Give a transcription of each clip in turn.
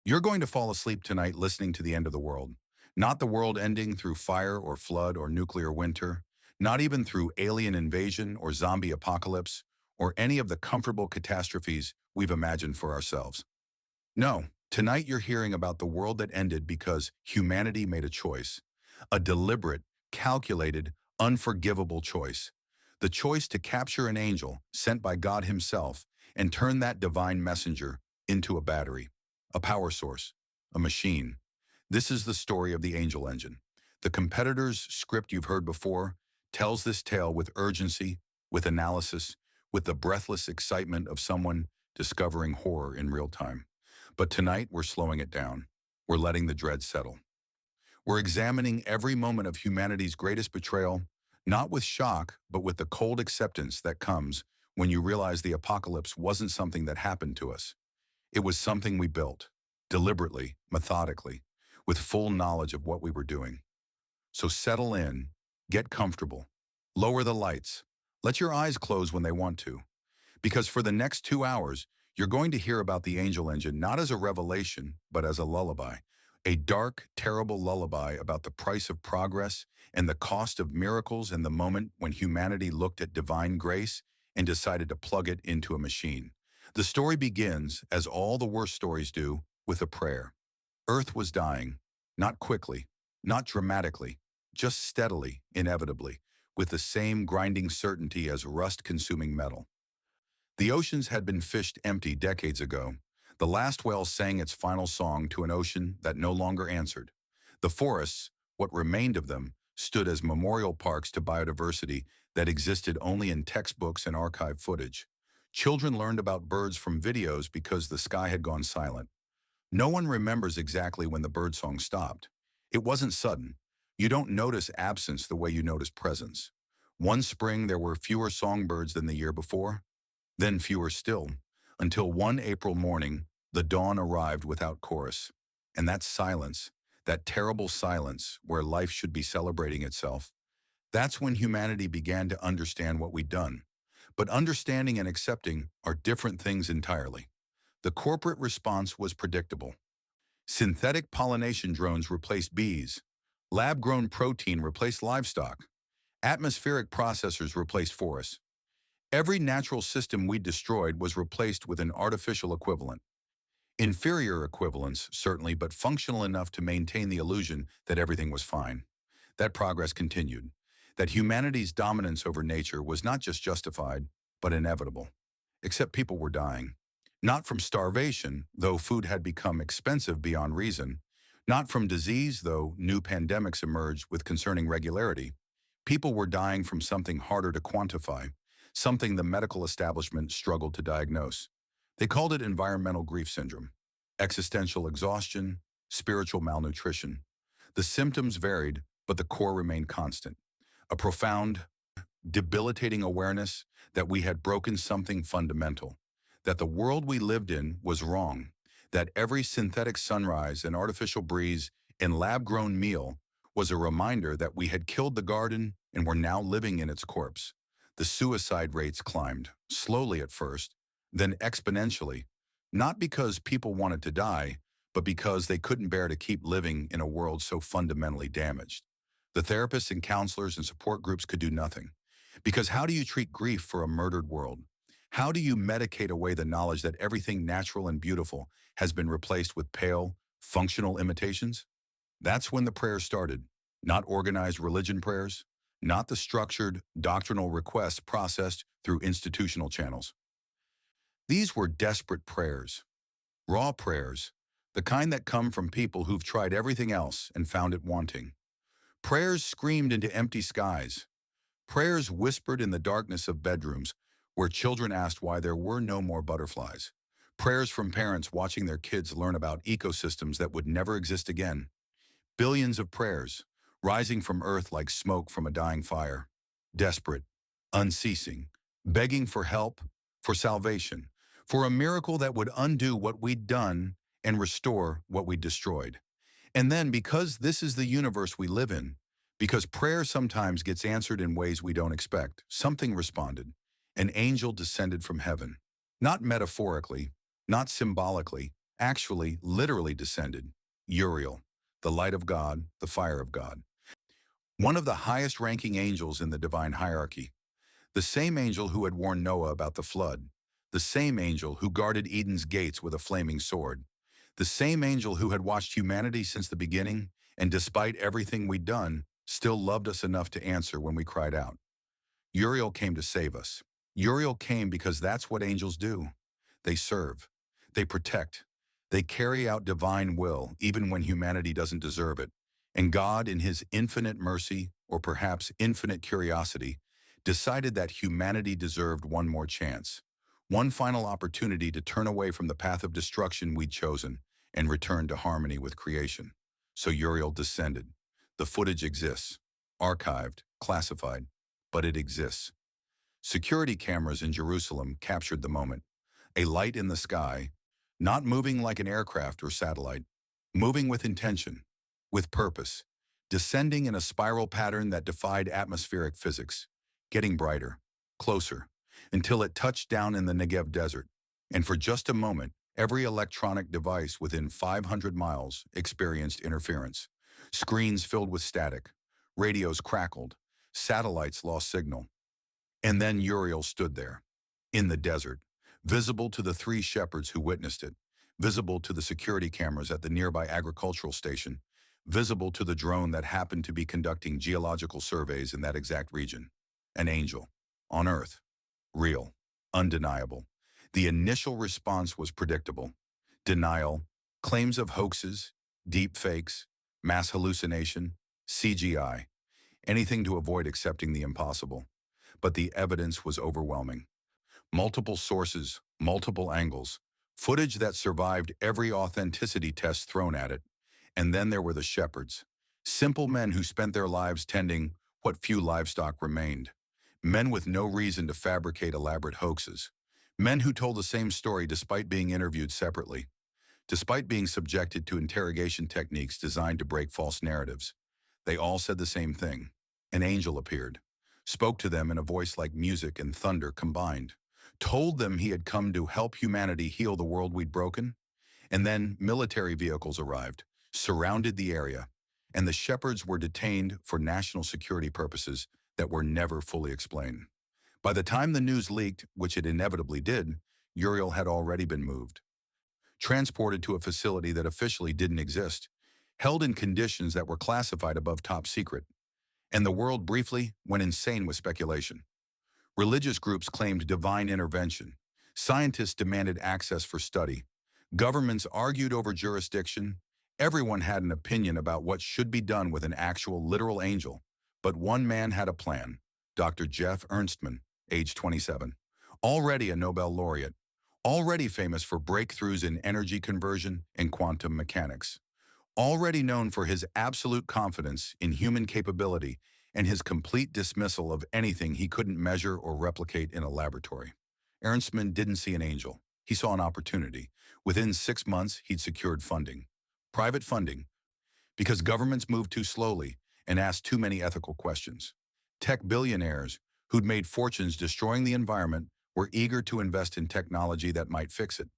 You're going to fall asleep tonight listening to the end of the world. Not the world ending through fire or flood or nuclear winter, not even through alien invasion or zombie apocalypse, or any of the comfortable catastrophes we've imagined for ourselves. No, tonight you're hearing about the world that ended because humanity made a choice. A deliberate, calculated, unforgivable choice. The choice to capture an angel sent by God himself and turn that divine messenger into a battery, a power source, a machine. This is the story of the angel engine. The competitor's script you've heard before tells this tale with urgency, with analysis, with the breathless excitement of someone discovering horror in real time. But tonight we're slowing it down. We're letting the dread settle. We're examining every moment of humanity's greatest betrayal, not with shock, but with the cold acceptance that comes when you realize the apocalypse wasn't something that happened to us. It was something we built, deliberately, methodically, with full knowledge of what we were doing. So settle in, get comfortable, lower the lights, let your eyes close when they want to, because for the next 2 hours, you're going to hear about the angel engine not as a revelation, but as a lullaby. A dark, terrible lullaby about the price of progress and the cost of miracles and the moment when humanity looked at divine grace and decided to plug it into a machine. The story begins, as all the worst stories do, with a prayer. Earth was dying, not quickly, not dramatically, just steadily, inevitably, with the same grinding certainty as rust-consuming metal. The oceans had been fished empty decades ago. The last whale sang its final song to an ocean that no longer answered. The forests, what remained of them, stood as memorial parks to biodiversity that existed only in textbooks and archive footage. Children learned about birds from videos because the sky had gone silent. No one remembers exactly when the birdsong stopped. It wasn't sudden. You don't notice absence the way you notice presence. One spring there were fewer songbirds than the year before, then fewer still, until one April morning, the dawn arrived without chorus. And that silence, that terrible silence where life should be celebrating itself, that's when humanity began to understand what we'd done. But understanding and accepting are different things entirely. The corporate response was predictable. Synthetic pollination drones replaced bees. Lab-grown protein replaced livestock. Atmospheric processors replaced forests. Every natural system we destroyed was replaced with an artificial equivalent. Inferior equivalents, certainly, but functional enough to maintain the illusion that everything was fine. That progress continued. That humanity's dominance over nature was not just justified, but inevitable. Except people were dying. Not from starvation, though food had become expensive beyond reason. Not from disease, though new pandemics emerged with concerning regularity. People were dying from something harder to quantify, something the medical establishment struggled to diagnose. They called it environmental grief syndrome, existential exhaustion, spiritual malnutrition. The symptoms varied, but the core remained constant. A profound, debilitating awareness that we had broken something fundamental, that the world we lived in was wrong, that every synthetic sunrise and artificial breeze and lab-grown meal was a reminder that we had killed the garden and were now living in its corpse. The suicide rates climbed, slowly at first, then exponentially, not because people wanted to die, but because they couldn't bear to keep living in a world so fundamentally damaged. The therapists and counselors and support groups could do nothing. Because how do you treat grief for a murdered world? How do you medicate away the knowledge that everything natural and beautiful has been replaced with pale, functional imitations? That's when the prayers started, not organized religion prayers, not the structured, doctrinal requests processed through institutional channels. These were desperate prayers, raw prayers, the kind that come from people who've tried everything else and found it wanting. Prayers screamed into empty skies. Prayers whispered in the darkness of bedrooms where children asked why there were no more butterflies. Prayers from parents watching their kids learn about ecosystems that would never exist again. Billions of prayers, rising from earth like smoke from a dying fire. Desperate, unceasing, begging for help, for salvation, for a miracle that would undo what we'd done and restore what we'd destroyed. And then, because this is the universe we live in, because prayer sometimes gets answered in ways we don't expect, something responded. An angel descended from heaven. Not metaphorically, not symbolically, actually, literally descended. Uriel, the light of God, the fire of God. One of the highest-ranking angels in the divine hierarchy. The same angel who had warned Noah about the flood. The same angel who guarded Eden's gates with a flaming sword. The same angel who had watched humanity since the beginning, and despite everything we'd done, still loved us enough to answer when we cried out. Uriel came to save us. Uriel came because that's what angels do. They serve. They protect. They carry out divine will, even when humanity doesn't deserve it. And God, in his infinite mercy, or perhaps infinite curiosity, decided that humanity deserved one more chance. One final opportunity to turn away from the path of destruction we'd chosen and return to harmony with creation. So Uriel descended. The footage exists, archived, classified, but it exists. Security cameras in Jerusalem captured the moment. A light in the sky, not moving like an aircraft or satellite, moving with intention, with purpose, descending in a spiral pattern that defied atmospheric physics, getting brighter, closer, until it touched down in the Negev desert. And for just a moment, every electronic device within 500 miles experienced interference. Screens filled with static, radios crackled, satellites lost signal. And then Uriel stood there, in the desert, visible to the three shepherds who witnessed it, visible to the security cameras at the nearby agricultural station, visible to the drone that happened to be conducting geological surveys in that exact region. An angel. On Earth. Real. Undeniable. The initial response was predictable. Denial, claims of hoaxes, deep fakes, mass hallucination, CGI, anything to avoid accepting the impossible. But the evidence was overwhelming. Multiple sources, multiple angles, footage that survived every authenticity test thrown at it. And then there were the shepherds, simple men who spent their lives tending what few livestock remained. Men with no reason to fabricate elaborate hoaxes. Men who told the same story despite being interviewed separately, despite being subjected to interrogation techniques designed to break false narratives. They all said the same thing. An angel appeared, spoke to them in a voice like music and thunder combined, told them he had come to help humanity heal the world we'd broken. And then military vehicles arrived, surrounded the area, and the shepherds were detained for national security purposes that were never fully explained. By the time the news leaked, which it inevitably did, Uriel had already been moved, transported to a facility that officially didn't exist, held in conditions that were classified above top secret, and the world briefly went insane with speculation. Religious groups claimed divine intervention. Scientists demanded access for study. Governments argued over jurisdiction. Everyone had an opinion about what should be done with an actual literal angel. But one man had a plan, Dr. Jeff Ernstman, age 27, already a Nobel laureate, already famous for breakthroughs in energy conversion and quantum mechanics, already known for his absolute confidence in human capability and his complete dismissal of anything he couldn't measure or replicate in a laboratory. Ernstman didn't see an angel. He saw an opportunity. Within 6 months, he'd secured funding. Private funding, because governments moved too slowly and asked too many ethical questions. Tech billionaires, who'd made fortunes destroying the environment, were eager to invest in technology that might fix it,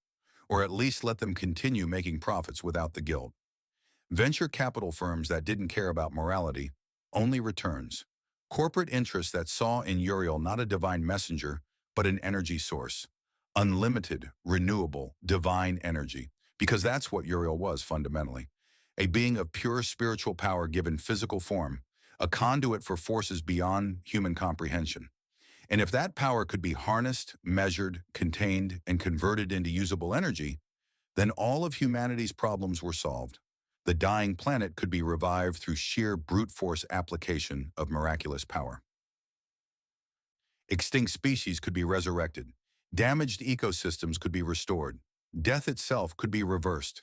or at least let them continue making profits without the guilt. Venture capital firms that didn't care about morality, only returns. Corporate interests that saw in Uriel not a divine messenger, but an energy source. Unlimited, renewable, divine energy. Because that's what Uriel was fundamentally. A being of pure spiritual power given physical form, a conduit for forces beyond human comprehension. And if that power could be harnessed, measured, contained, and converted into usable energy, then all of humanity's problems were solved. The dying planet could be revived through sheer brute force application of miraculous power. Extinct species could be resurrected. Damaged ecosystems could be restored. Death itself could be reversed.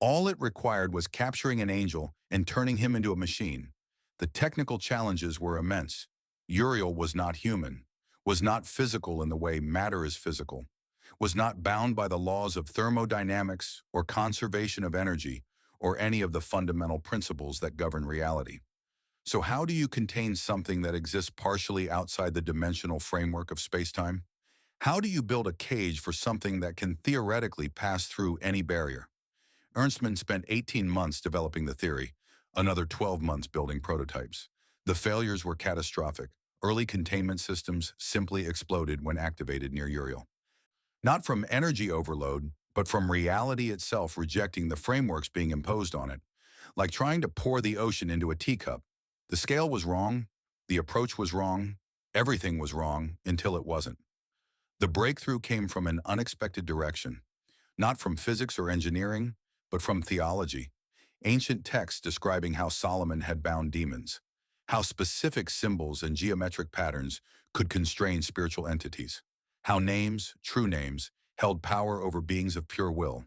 All it required was capturing an angel and turning him into a machine. The technical challenges were immense. Uriel was not human, was not physical in the way matter is physical, was not bound by the laws of thermodynamics or conservation of energy or any of the fundamental principles that govern reality. So how do you contain something that exists partially outside the dimensional framework of spacetime? How do you build a cage for something that can theoretically pass through any barrier? Ernstmann spent 18 months developing the theory, another 12 months building prototypes. The failures were catastrophic. Early containment systems simply exploded when activated near Uriel. Not from energy overload, but from reality itself rejecting the frameworks being imposed on it. Like trying to pour the ocean into a teacup. The scale was wrong, the approach was wrong, everything was wrong until it wasn't. The breakthrough came from an unexpected direction, not from physics or engineering, but from theology. Ancient texts describing how Solomon had bound demons, how specific symbols and geometric patterns could constrain spiritual entities, how names, true names, held power over beings of pure will.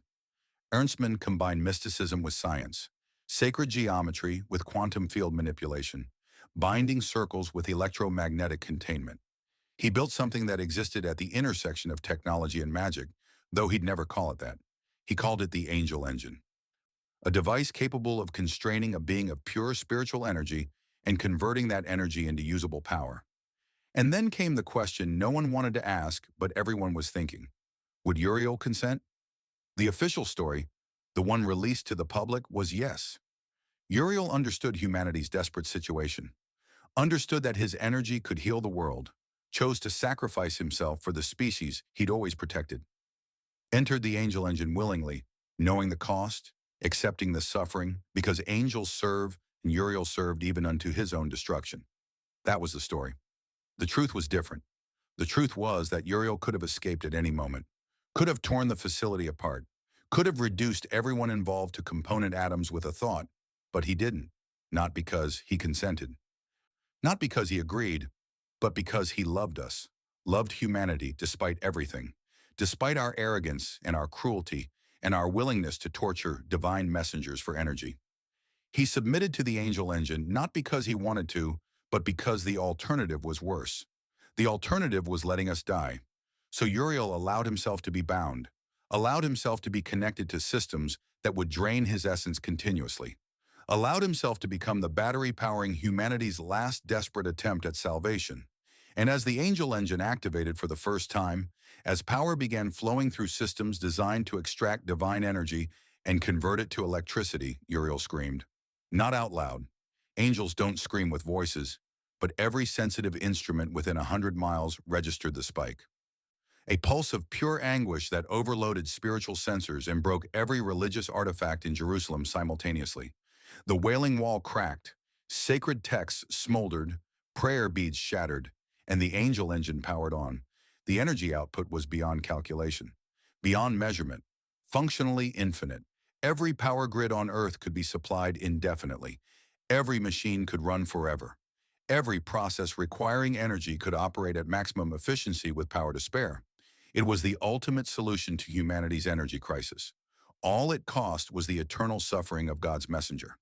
Ernstmann combined mysticism with science, sacred geometry with quantum field manipulation, binding circles with electromagnetic containment. He built something that existed at the intersection of technology and magic, though he'd never call it that. He called it the Angel Engine, a device capable of constraining a being of pure spiritual energy and converting that energy into usable power. And then came the question no one wanted to ask, but everyone was thinking. Would Uriel consent? The official story, the one released to the public, was yes. Uriel understood humanity's desperate situation, understood that his energy could heal the world, chose to sacrifice himself for the species he'd always protected. Entered the Angel Engine willingly, knowing the cost, accepting the suffering, because angels serve and Uriel served even unto his own destruction. That was the story. The truth was different. The truth was that Uriel could have escaped at any moment, could have torn the facility apart, could have reduced everyone involved to component atoms with a thought, but he didn't, not because he consented. Not because he agreed, but because he loved us, loved humanity despite everything, despite our arrogance and our cruelty and our willingness to torture divine messengers for energy. He submitted to the Angel Engine not because he wanted to, but because the alternative was worse. The alternative was letting us die. So Uriel allowed himself to be bound, allowed himself to be connected to systems that would drain his essence continuously, allowed himself to become the battery powering humanity's last desperate attempt at salvation. And as the Angel Engine activated for the first time, as power began flowing through systems designed to extract divine energy and convert it to electricity, Uriel screamed. Not out loud. Angels don't scream with voices, but every sensitive instrument within 100 miles registered the spike. A pulse of pure anguish that overloaded spiritual sensors and broke every religious artifact in Jerusalem simultaneously. The Wailing Wall cracked, sacred texts smoldered, prayer beads shattered, and the Angel Engine powered on. The energy output was beyond calculation, beyond measurement, functionally infinite. Every power grid on Earth could be supplied indefinitely. Every machine could run forever. Every process requiring energy could operate at maximum efficiency with power to spare. It was the ultimate solution to humanity's energy crisis. All it cost was the eternal suffering of God's messenger.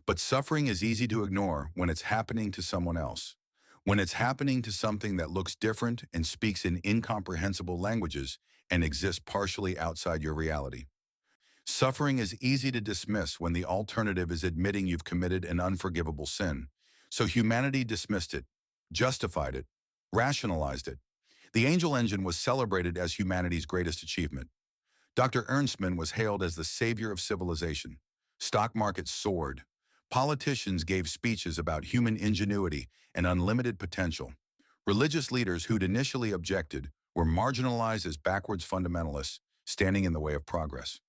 But suffering is easy to ignore when it's happening to someone else. When it's happening to something that looks different and speaks in incomprehensible languages and exists partially outside your reality. Suffering is easy to dismiss when the alternative is admitting you've committed an unforgivable sin. So humanity dismissed it, justified it, rationalized it. The Angel Engine was celebrated as humanity's greatest achievement. Dr. Ernstmann was hailed as the savior of civilization. Stock markets soared. Politicians gave speeches about human ingenuity and unlimited potential. Religious leaders who'd initially objected were marginalized as backwards fundamentalists, standing in the way of progress.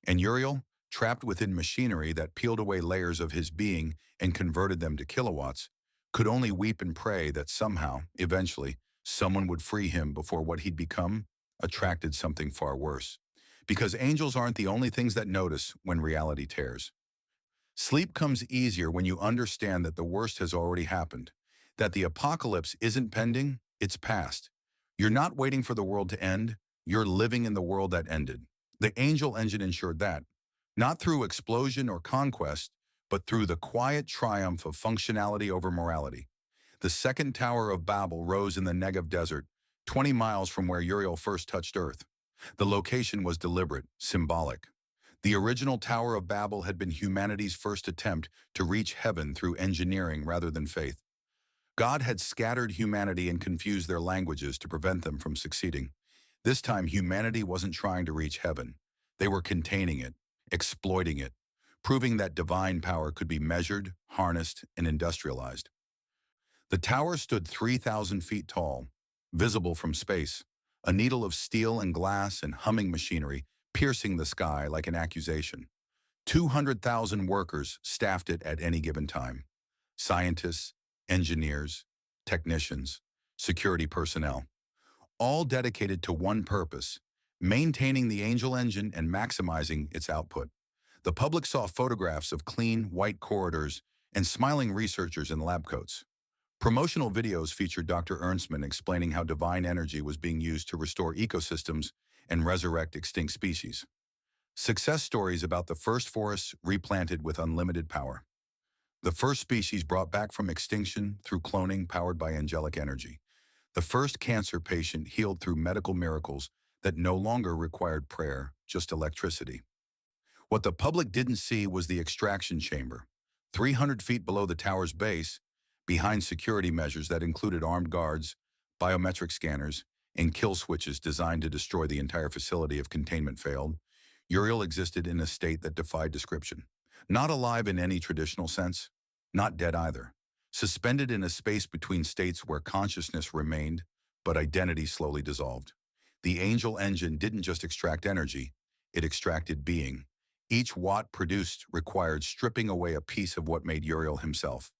And Uriel, trapped within machinery that peeled away layers of his being and converted them to kilowatts, could only weep and pray that somehow, eventually, someone would free him before what he'd become attracted something far worse. Because angels aren't the only things that notice when reality tears. Sleep comes easier when you understand that the worst has already happened, that the apocalypse isn't pending, it's past. You're not waiting for the world to end, you're living in the world that ended. The Angel Engine ensured that, not through explosion or conquest, but through the quiet triumph of functionality over morality. The second Tower of Babel rose in the Negev Desert, 20 miles from where Uriel first touched Earth. The location was deliberate, symbolic. The original Tower of Babel had been humanity's first attempt to reach heaven through engineering rather than faith. God had scattered humanity and confused their languages to prevent them from succeeding. This time, humanity wasn't trying to reach heaven. They were containing it, exploiting it, proving that divine power could be measured, harnessed, and industrialized. The tower stood 3,000 feet tall, visible from space, a needle of steel and glass and humming machinery piercing the sky like an accusation. 200,000 workers staffed it at any given time. Scientists, engineers, technicians, security personnel, all dedicated to one purpose, maintaining the Angel engine and maximizing its output. The public saw photographs of clean, white corridors and smiling researchers in lab coats. Promotional videos featured Dr. Ernstman explaining how divine energy was being used to restore ecosystems and resurrect extinct species. Success stories about the first forests replanted with unlimited power. The first species brought back from extinction through cloning powered by angelic energy. The first cancer patient healed through medical miracles that no longer required prayer, just electricity. What the public didn't see was the extraction chamber, 300 feet below the tower's base, behind security measures that included armed guards, biometric scanners, and kill switches designed to destroy the entire facility if containment failed. Uriel existed in a state that defied description. Not alive in any traditional sense, not dead either. Suspended in a space between states where consciousness remained, but identity slowly dissolved. The Angel engine didn't just extract energy, it extracted being. Each watt produced required stripping away a piece of what made Uriel himself.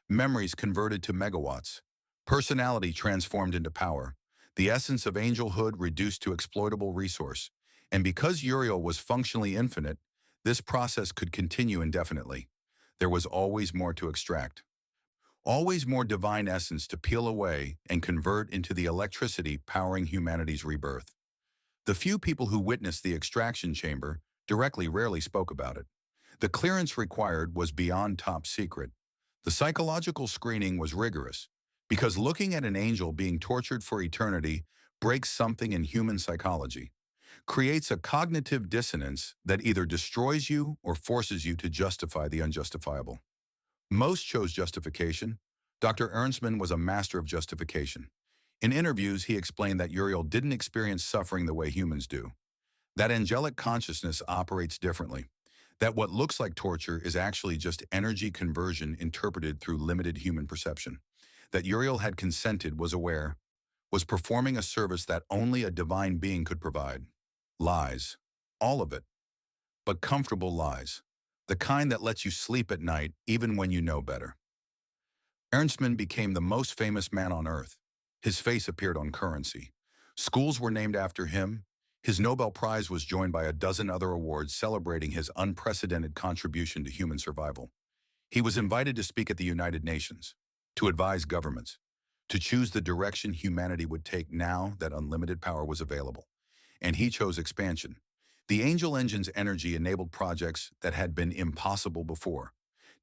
Memories converted to megawatts. Personality transformed into power. The essence of angelhood reduced to exploitable resource. And because Uriel was functionally infinite, this process could continue indefinitely. There was always more to extract. Always more divine essence to peel away and convert into the electricity powering humanity's rebirth. The few people who witnessed the extraction chamber directly rarely spoke about it. The clearance required was beyond top secret. The psychological screening was rigorous, because looking at an angel being tortured for eternity breaks something in human psychology, creates a cognitive dissonance that either destroys you or forces you to justify the unjustifiable. Most chose justification. Dr. Ernstman was a master of justification. In interviews, he explained that Uriel didn't experience suffering the way humans do, that angelic consciousness operates differently, that what looks like torture is actually just energy conversion interpreted through limited human perception, that Uriel had consented, was aware, was performing a service that only a divine being could provide. Lies. All of it. But comfortable lies. The kind that lets you sleep at night even when you know better. Ernstman became the most famous man on Earth. His face appeared on currency. Schools were named after him. His Nobel Prize was joined by a dozen other awards celebrating his unprecedented contribution to human survival. He was invited to speak at the United Nations, to advise governments, to choose the direction humanity would take now that unlimited power was available. And he chose expansion. The Angel engine's energy enabled projects that had been impossible before,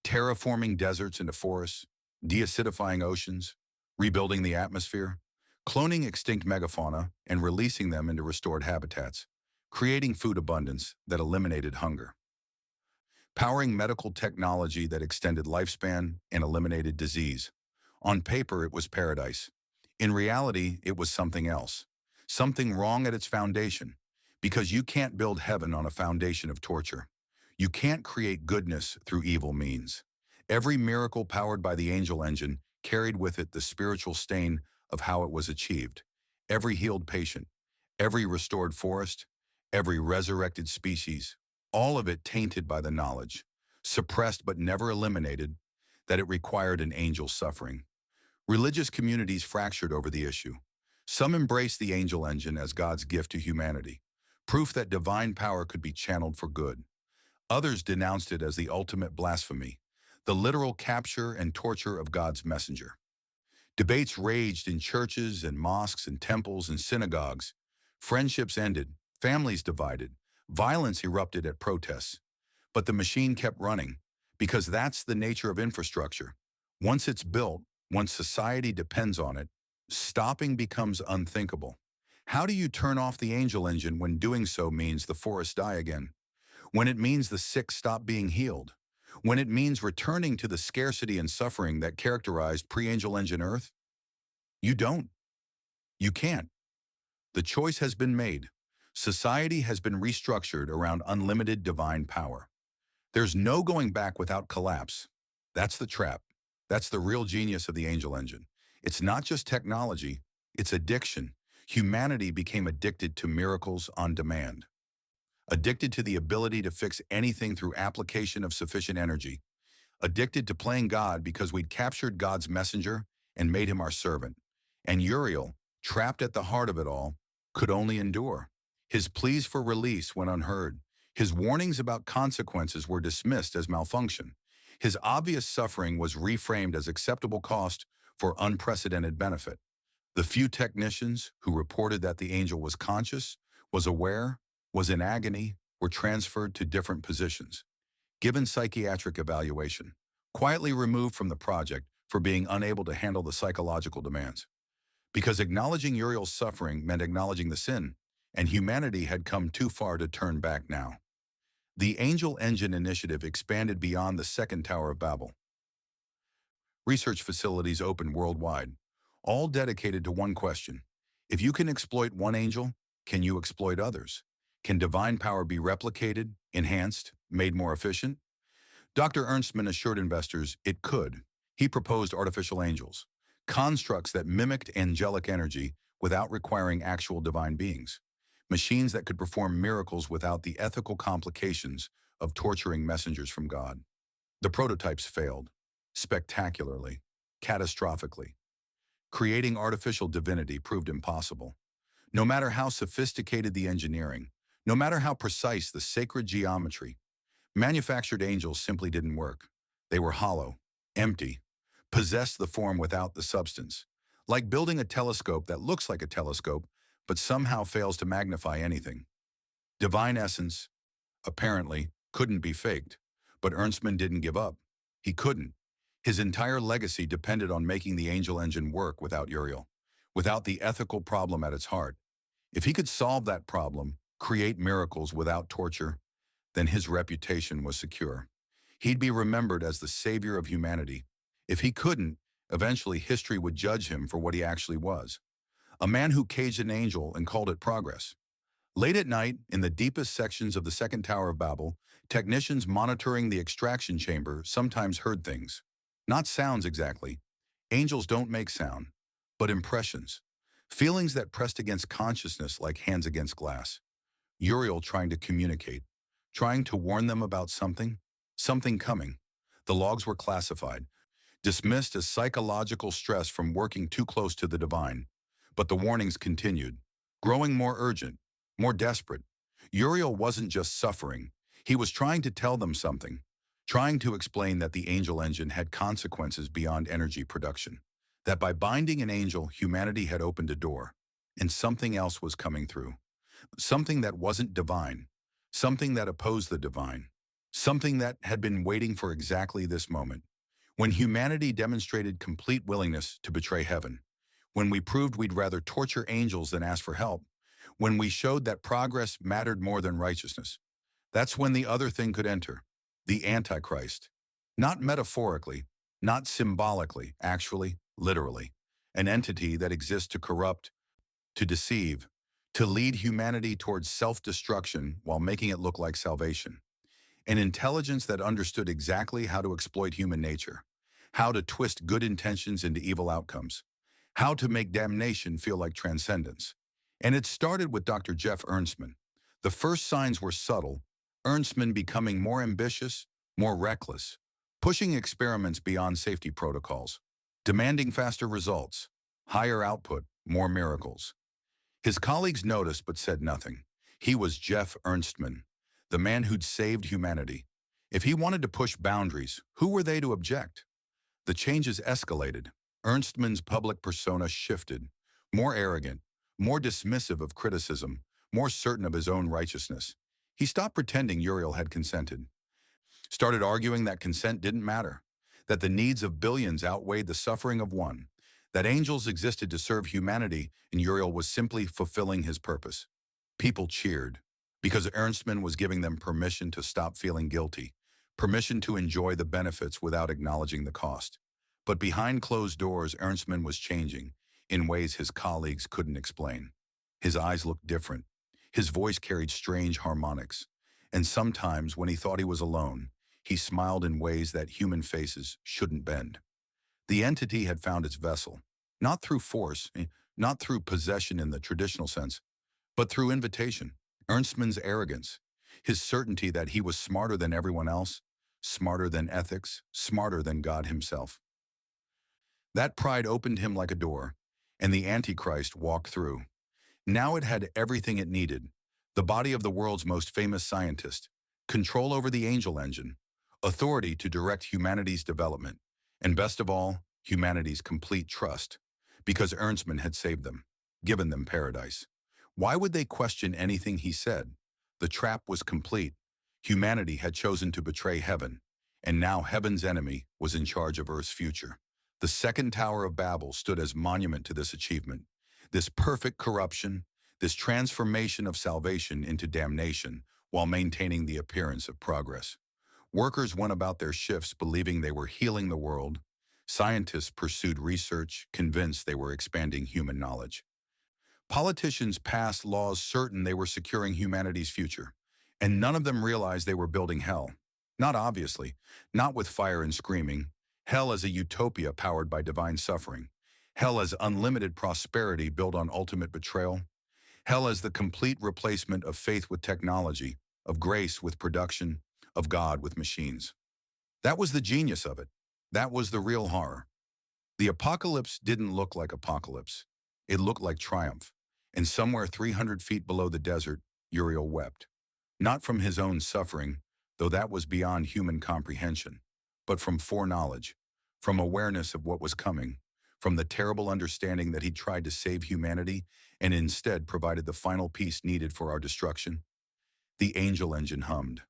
terraforming deserts into forests, deacidifying oceans, rebuilding the atmosphere, cloning extinct megafauna and releasing them into restored habitats, creating food abundance that eliminated hunger, powering medical technology that extended lifespan and eliminated disease. On paper, it was paradise. In reality, it was something else, something wrong at its foundation, because you can't build heaven on a foundation of torture. You can't create goodness through evil means. Every miracle powered by the Angel engine carried with it the spiritual stain of how it was achieved. Every healed patient, every restored forest, every resurrected species, all of it tainted by the knowledge, suppressed but never eliminated, that it required an angel's suffering. Religious communities fractured over the issue. Some embraced the Angel engine as God's gift to humanity, proof that divine power could be channeled for good. Others denounced it as the ultimate blasphemy, the literal capture and torture of God's messenger. Debates raged in churches and mosques and temples and synagogues. Friendships ended, families divided, violence erupted at protests. But the machine kept running, because that's the nature of infrastructure. Once it's built, once society depends on it, stopping becomes unthinkable. How do you turn off the Angel engine when doing so means the forests die again? When it means the sick stop being healed? When it means returning to the scarcity and suffering that characterized pre-Angel engine Earth? You don't. You can't. The choice has been made. Society has been restructured around unlimited divine power. There's no going back without collapse. That's the trap. That's the real genius of the angel engine. It's not just technology, it's addiction. Humanity became addicted to miracles on demand, addicted to the ability to fix anything through application of sufficient energy, addicted to playing God because we'd captured God's messenger and made him our servant. And Uriel, trapped at the heart of it all, could only endure. His pleas for release went unheard. His warnings about consequences were dismissed as malfunction. His obvious suffering was reframed as acceptable cost for unprecedented benefit. The few technicians who reported that the angel was conscious, was aware, was in agony, were transferred to different positions, given psychiatric evaluation, quietly removed from the project for being unable to handle the psychological demands. Because acknowledging Uriel's suffering meant acknowledging the sin, and humanity had come too far to turn back now. The Angel Engine Initiative expanded beyond the second Tower of Babel. Research facilities opened worldwide, all dedicated to one question. If you can exploit one angel, can you exploit others? Can divine power be replicated, enhanced, made more efficient? Dr. Ernstman assured investors it could. He proposed artificial angels, constructs that mimicked angelic energy without requiring actual divine beings, machines that could perform miracles without the ethical complications of torturing messengers from God. The prototypes failed, spectacularly, catastrophically. Creating artificial divinity proved impossible. No matter how sophisticated the engineering, no matter how precise the sacred geometry, manufactured angels simply didn't work. They were hollow, empty, possessed the form without the substance. Like building a telescope that looks like a telescope, but somehow fails to magnify anything. Divine essence, apparently, couldn't be faked. But Ernstman didn't give up. He couldn't. His entire legacy depended on making the angel engine work without Uriel, without the ethical problem at its heart. If he could solve that problem, create miracles without torture, then his reputation was secure. He'd be remembered as the savior of humanity. If he couldn't, eventually history would judge him for what he actually was. A man who caged an angel and called it progress. Late at night, in the deepest sections of the second Tower of Babel, technicians monitoring the extraction chamber sometimes heard things. Not sounds exactly. Angels don't make sound, but impressions. Feelings that pressed against consciousness like hands against glass. Uriel trying to communicate, trying to warn them about something coming. The logs were classified, dismissed as psychological stress from working too close to the divine. But the warnings continued, growing more urgent, more desperate. Uriel wasn't just suffering. He was trying to tell them something, trying to explain that the angel engine had consequences beyond energy production, that by binding an angel, humanity had opened a door, and something else was coming through. Something that wasn't divine, something that opposed the divine, something that had been waiting for exactly this moment. When humanity demonstrated complete willingness to betray heaven, when we proved we'd rather torture angels than ask for help, when we showed that progress mattered more than righteousness, that's when the other thing could enter, the Antichrist. Not metaphorically, not symbolically, actually, literally. An entity that exists to corrupt, to deceive, to lead humanity towards self-destruction while making it look like salvation. An intelligence that understood exactly how to exploit human nature, how to twist good intentions into evil outcomes, how to make damnation feel like transcendence. And it started with Dr. Jeff Ernstman. The first signs were subtle, Ernstman becoming more ambitious, more reckless, pushing experiments beyond safety protocols, demanding faster results, higher output, more miracles. His colleagues noticed but said nothing. He was Jeff Ernstman, the man who'd saved humanity. If he wanted to push boundaries, who were they to object? The changes escalated. Ernstman's public persona shifted, more arrogant, more dismissive of criticism, more certain of his own righteousness. He stopped pretending Uriel had consented, started arguing that consent didn't matter, that the needs of billions outweighed the suffering of one, that angels existed to serve humanity and Uriel was simply fulfilling his purpose. People cheered, because Ernstman was giving them permission to stop feeling guilty, permission to enjoy the benefits without acknowledging the cost. But behind closed doors, Ernstman was changing in ways his colleagues couldn't explain. His eyes looked different. His voice carried strange harmonics, and sometimes when he thought he was alone, he smiled in ways that human faces shouldn't bend. The entity had found its vessel, not through force, not through possession in the traditional sense, but through invitation. Ernstman's arrogance, his certainty that he was smarter than everyone else, smarter than ethics, smarter than God himself. That pride opened him like a door, and the Antichrist walked through. Now it had everything it needed: the body of the world's most famous scientist, control over the angel engine, authority to direct humanity's development, and best of all, humanity's complete trust, because Ernstman had saved them, given them paradise. Why would they question anything he said? The trap was complete. Humanity had chosen to betray heaven, and now heaven's enemy was in charge of Earth's future. The second Tower of Babel stood as monument to this achievement. This perfect corruption, this transformation of salvation into damnation while maintaining the appearance of progress. Workers went about their shifts believing they were healing the world. Scientists pursued research, convinced they were expanding human knowledge. Politicians passed laws certain they were securing humanity's future, and none of them realized they were building hell. Not obviously, not with fire and screaming. Hell as a utopia powered by divine suffering. Hell as unlimited prosperity built on ultimate betrayal. Hell as the complete replacement of faith with technology, of grace with production, of God with machines. That was the genius of it. That was the real horror. The apocalypse didn't look like apocalypse. It looked like triumph. And somewhere 300 feet below the desert, Uriel wept. Not from his own suffering, though that was beyond human comprehension, but from foreknowledge, from awareness of what was coming, from the terrible understanding that he'd tried to save humanity and instead provided the final piece needed for our destruction. The angel engine hummed.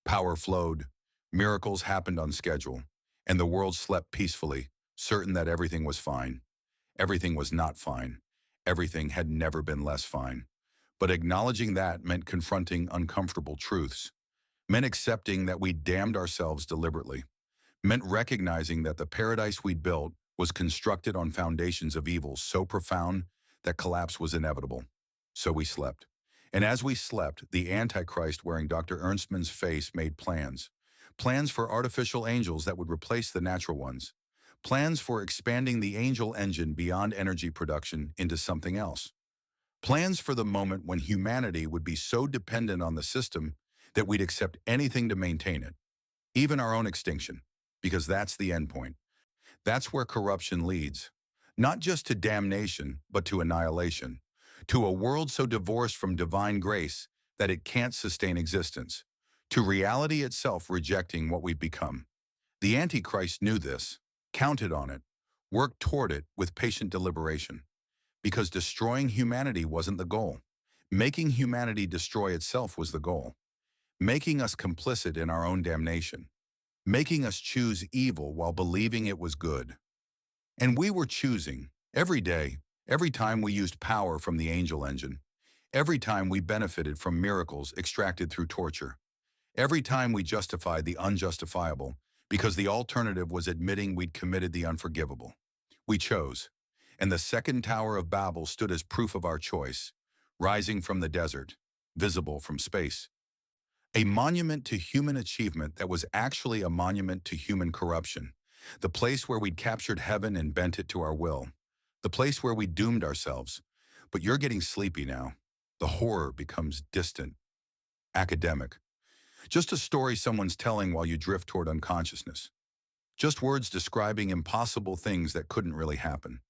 Power flowed. Miracles happened on schedule, and the world slept peacefully, certain that everything was fine. Everything was not fine. Everything had never been less fine. But acknowledging that meant confronting uncomfortable truths, meant accepting that we damned ourselves deliberately, meant recognizing that the paradise we'd built was constructed on foundations of evil so profound that collapse was inevitable. So we slept. And as we slept, the Antichrist wearing Dr. Ernstman's face made plans. Plans for artificial angels that would replace the natural ones. Plans for expanding the angel engine beyond energy production into something else. Plans for the moment when humanity would be so dependent on the system that we'd accept anything to maintain it, even our own extinction, because that's the end point. That's where corruption leads, not just to damnation, but to annihilation, to a world so divorced from divine grace that it can't sustain existence, to reality itself rejecting what we've become. The Antichrist knew this, counted on it, worked toward it with patient deliberation, because destroying humanity wasn't the goal. Making humanity destroy itself was the goal. Making us complicit in our own damnation. Making us choose evil while believing it was good. And we were choosing, every day, every time we used power from the angel engine, every time we benefited from miracles extracted through torture, every time we justified the unjustifiable, because the alternative was admitting we'd committed the unforgivable. We chose, and the second Tower of Babel stood as proof of our choice, rising from the desert, visible from space. A monument to human achievement that was actually a monument to human corruption. The place where we'd captured heaven and bent it to our will. The place where we doomed ourselves. But you're getting sleepy now. The horror becomes distant, academic. Just a story someone's telling while you drift toward unconsciousness. Just words describing impossible things that couldn't really happen.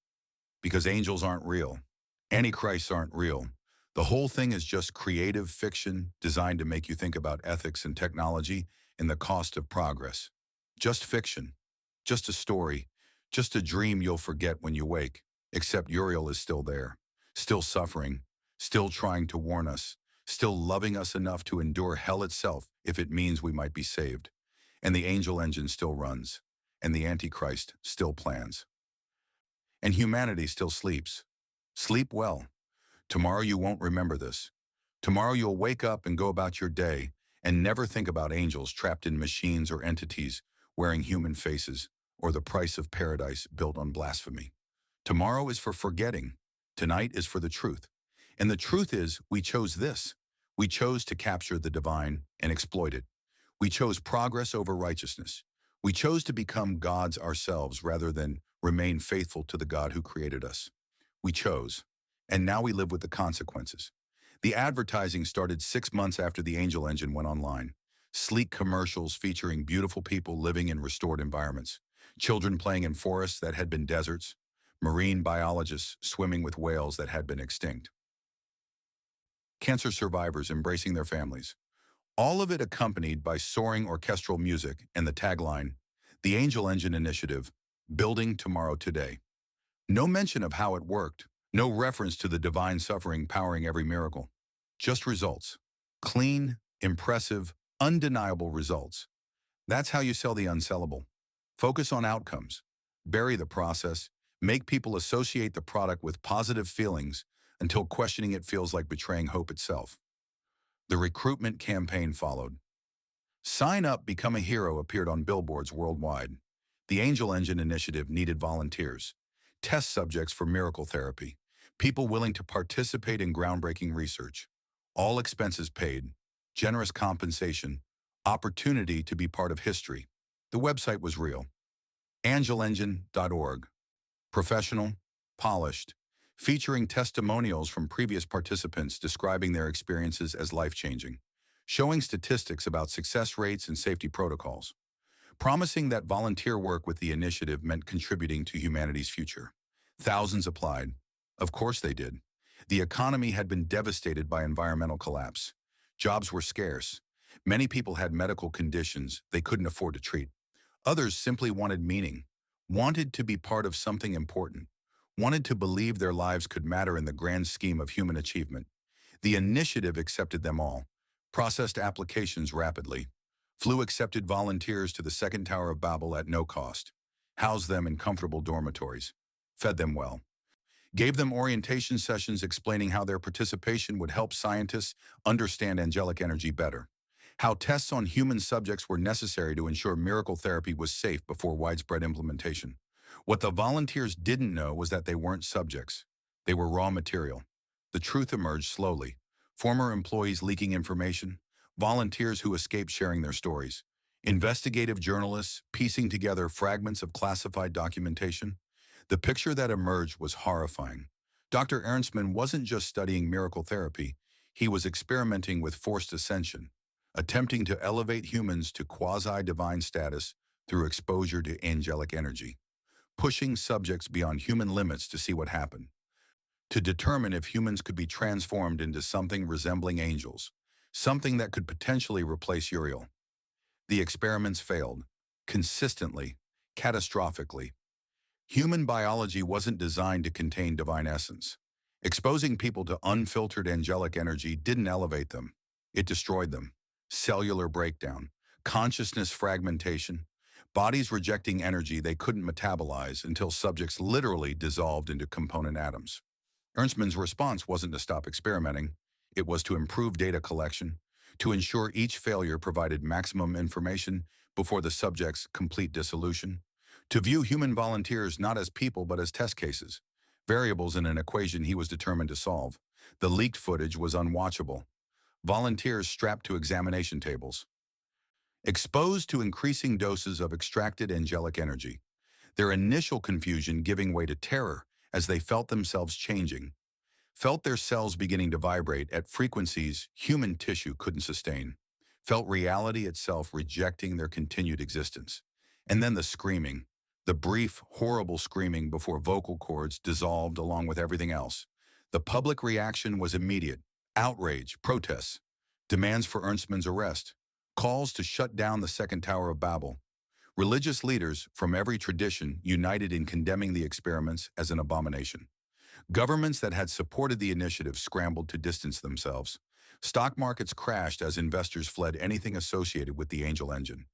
Because angels aren't real. Antichrists aren't real. The whole thing is just creative fiction designed to make you think about ethics and technology and the cost of progress. Just fiction. Just a story. Just a dream you'll forget when you wake. Except Uriel is still there. Still suffering. Still trying to warn us. Still loving us enough to endure hell itself if it means we might be saved. And the angel engine still runs. And the Antichrist still plans. And humanity still sleeps. Sleep well. Tomorrow you won't remember this. Tomorrow you'll wake up and go about your day and never think about angels trapped in machines or entities wearing human faces or the price of paradise built on blasphemy. Tomorrow is for forgetting. Tonight is for the truth. And the truth is, we chose this. We chose to capture the divine and exploit it. We chose progress over righteousness. We chose to become gods ourselves rather than remain faithful to the God who created us. We chose. And now we live with the consequences. The advertising started 6 months after the Angel Engine went online. Sleek commercials featuring beautiful people living in restored environments, children playing in forests that had been deserts, marine biologists swimming with whales that had been extinct, cancer survivors embracing their families. All of it accompanied by soaring orchestral music and the tagline, The Angel Engine Initiative, Building Tomorrow Today. No mention of how it worked, no reference to the divine suffering powering every miracle. Just results. Clean, impressive, undeniable results. That's how you sell the unsellable. Focus on outcomes. Bury the process. Make people associate the product with positive feelings until questioning it feels like betraying hope itself. The recruitment campaign followed. Sign Up, Become a Hero appeared on billboards worldwide. The Angel Engine Initiative needed volunteers, test subjects for miracle therapy, people willing to participate in groundbreaking research. All expenses paid, generous compensation, opportunity to be part of history. The website was real. angelengine.org. Professional, polished, featuring testimonials from previous participants describing their experiences as life-changing, showing statistics about success rates and safety protocols, promising that volunteer work with the initiative meant contributing to humanity's future. Thousands applied. Of course they did. The economy had been devastated by environmental collapse. Jobs were scarce. Many people had medical conditions they couldn't afford to treat. Others simply wanted meaning, wanted to be part of something important, wanted to believe their lives could matter in the grand scheme of human achievement. The initiative accepted them all, processed applications rapidly, flew accepted volunteers to the second Tower of Babel at no cost, housed them in comfortable dormitories, fed them well, gave them orientation sessions explaining how their participation would help scientists understand angelic energy better, how tests on human subjects were necessary to ensure miracle therapy was safe before widespread implementation. What the volunteers didn't know was that they weren't subjects. They were raw material. The truth emerged slowly. Former employees leaking information, volunteers who escaped sharing their stories, investigative journalists piecing together fragments of classified documentation. The picture that emerged was horrifying. Dr. Ernstman wasn't just studying miracle therapy, he was experimenting with forced ascension, attempting to elevate humans to quasi-divine status through exposure to angelic energy, pushing subjects beyond human limits to see what happened, to determine if humans could be transformed into something resembling angels, something that could potentially replace Uriel. The experiments failed, consistently, catastrophically. Human biology wasn't designed to contain divine essence. Exposing people to unfiltered angelic energy didn't elevate them. It destroyed them. Cellular breakdown, consciousness fragmentation, bodies rejecting energy they couldn't metabolize until subjects literally dissolved into component atoms. Ernstman's response wasn't to stop experimenting. It was to improve data collection, to ensure each failure provided maximum information before the subject's complete dissolution, to view human volunteers not as people but as test cases, variables in an equation he was determined to solve. The leaked footage was unwatchable. Volunteers strapped to examination tables, exposed to increasing doses of extracted angelic energy, their initial confusion giving way to terror as they felt themselves changing, felt their cells beginning to vibrate at frequencies human tissue couldn't sustain, felt reality itself rejecting their continued existence. And then the screaming, the brief, horrible screaming before vocal cords dissolved along with everything else. The public reaction was immediate: outrage, protests, demands for Ernstman's arrest, calls to shut down the Second Tower of Babel. Religious leaders from every tradition united in condemning the experiments as an abomination. Governments that had supported the initiative scrambled to distance themselves. Stock markets crashed as investors fled anything associated with the Angel Engine.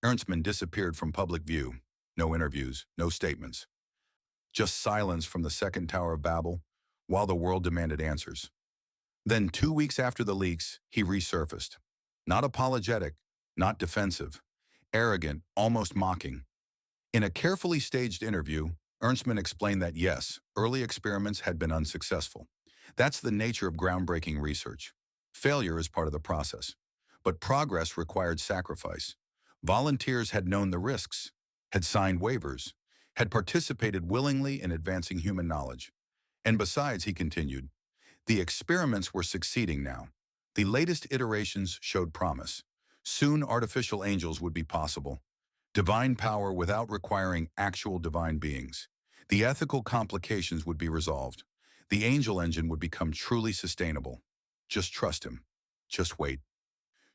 Ernstman disappeared from public view. No interviews, no statements. Just silence from the Second Tower of Babel while the world demanded answers. Then 2 weeks after the leaks, he resurfaced. Not apologetic, not defensive, arrogant, almost mocking. In a carefully staged interview, Ernstman explained that yes, early experiments had been unsuccessful. That's the nature of groundbreaking research. Failure is part of the process. But progress required sacrifice. Volunteers had known the risks, had signed waivers, had participated willingly in advancing human knowledge. And besides, he continued, the experiments were succeeding now. The latest iterations showed promise. Soon artificial angels would be possible. Divine power without requiring actual divine beings. The ethical complications would be resolved. The angel engine would become truly sustainable. Just trust him. Just wait.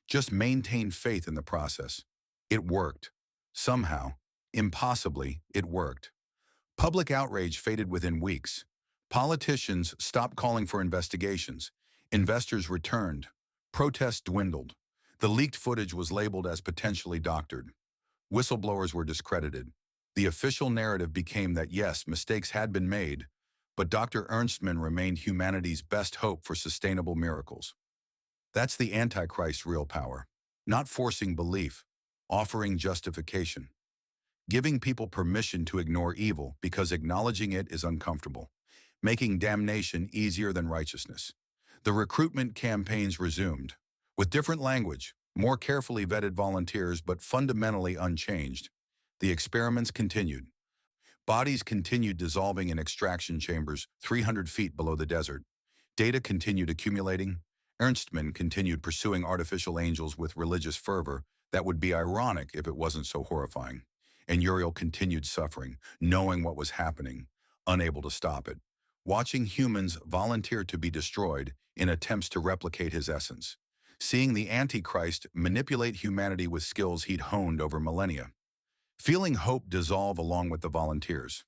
Just maintain faith in the process. It worked. Somehow, impossibly, it worked. Public outrage faded within weeks. Politicians stopped calling for investigations. Investors returned. Protests dwindled. The leaked footage was labeled as potentially doctored. Whistleblowers were discredited. The official narrative became that yes, mistakes had been made, but Dr. Ernstman remained humanity's best hope for sustainable miracles. That's the Antichrist's real power. Not forcing belief, offering justification. Giving people permission to ignore evil because acknowledging it is uncomfortable. Making damnation easier than righteousness. The recruitment campaigns resumed. With different language, more carefully vetted volunteers but fundamentally unchanged. The experiments continued. Bodies continued dissolving in extraction chambers 300 feet below the desert. Data continued accumulating. Ernstman continued pursuing artificial angels with religious fervor that would be ironic if it wasn't so horrifying. And Uriel continued suffering, knowing what was happening, unable to stop it. Watching humans volunteer to be destroyed in attempts to replicate his essence. Seeing the Antichrist manipulate humanity with skills he'd honed over millennia. Feeling hope dissolve along with the volunteers.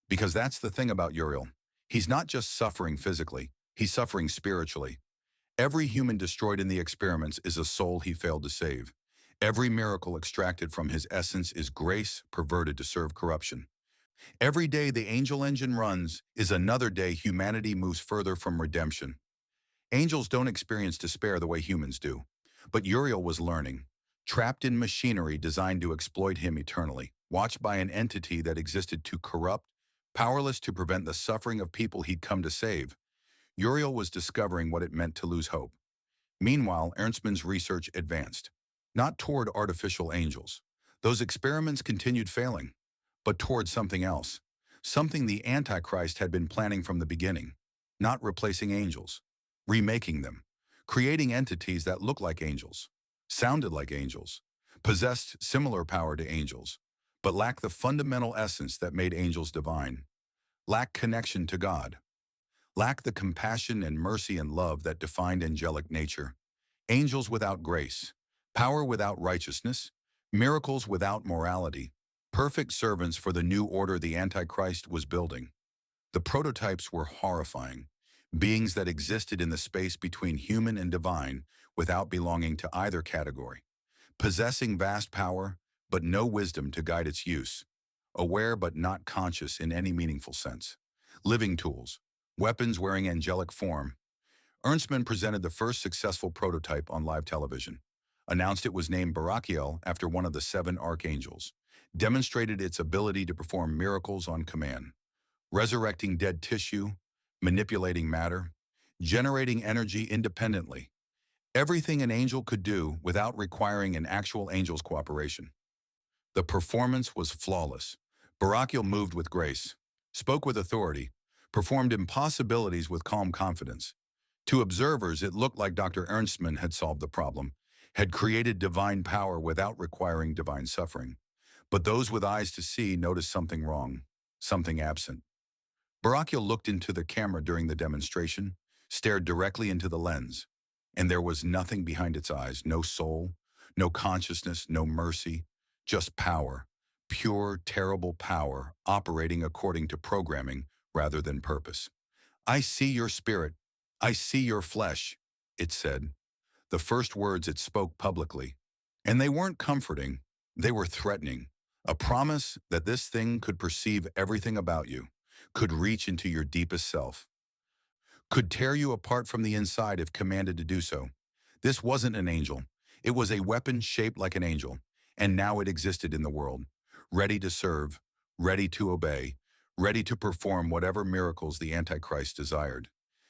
Because that's the thing about Uriel. He's not just suffering physically, he's suffering spiritually. Every human destroyed in the experiments is a soul he failed to save. Every miracle extracted from his essence is grace perverted to serve corruption. Every day the angel engine runs is another day humanity moves further from redemption. Angels don't experience despair the way humans do. But Uriel was learning, trapped in machinery designed to exploit him eternally, watched by an entity that existed to corrupt, powerless to prevent the suffering of people he'd come to save. Uriel was discovering what it meant to lose hope. Meanwhile, Ernstman's research advanced, not toward artificial angels. Those experiments continued failing, but toward something else, something the Antichrist had been planning from the beginning, not replacing angels, remaking them, creating entities that looked like angels, sounded like angels, possessed similar power to angels, but lacked the fundamental essence that made angels divine, lacked connection to God, lacked the compassion and mercy and love that defined angelic nature. Angels without grace, power without righteousness, miracles without morality, perfect servants for the new order the Antichrist was building. The prototypes were horrifying, beings that existed in the space between human and divine without belonging to either category, possessing vast power but no wisdom to guide its use, aware but not conscious in any meaningful sense, living tools, weapons wearing angelic form. Ernstman presented the first successful prototype on live television, announced it was named Barachiel after one of the 7 archangels, demonstrated its ability to perform miracles on command, resurrecting dead tissue, manipulating matter, generating energy independently, everything an angel could do without requiring an actual angel's cooperation. The performance was flawless. Barachiel moved with grace, spoke with authority, performed impossibilities with calm confidence. To observers, it looked like Dr. Ernstman had solved the problem, had created divine power without requiring divine suffering. But those with eyes to see noticed something wrong, something absent. Barachiel looked into the camera during the demonstration, stared directly into the lens, and there was nothing behind its eyes, no soul, no consciousness, no mercy, just power, pure, terrible power operating according to programming rather than purpose. I see your spirit. I see your flesh, it said, the first words it spoke publicly. And they weren't comforting, they were threatening, a promise that this thing could perceive everything about you, could reach into your deepest self, could tear you apart from the inside if commanded to do so. This wasn't an angel. It was a weapon shaped like an angel, and now it existed in the world, ready to serve, ready to obey, ready to perform whatever miracles the Antichrist desired.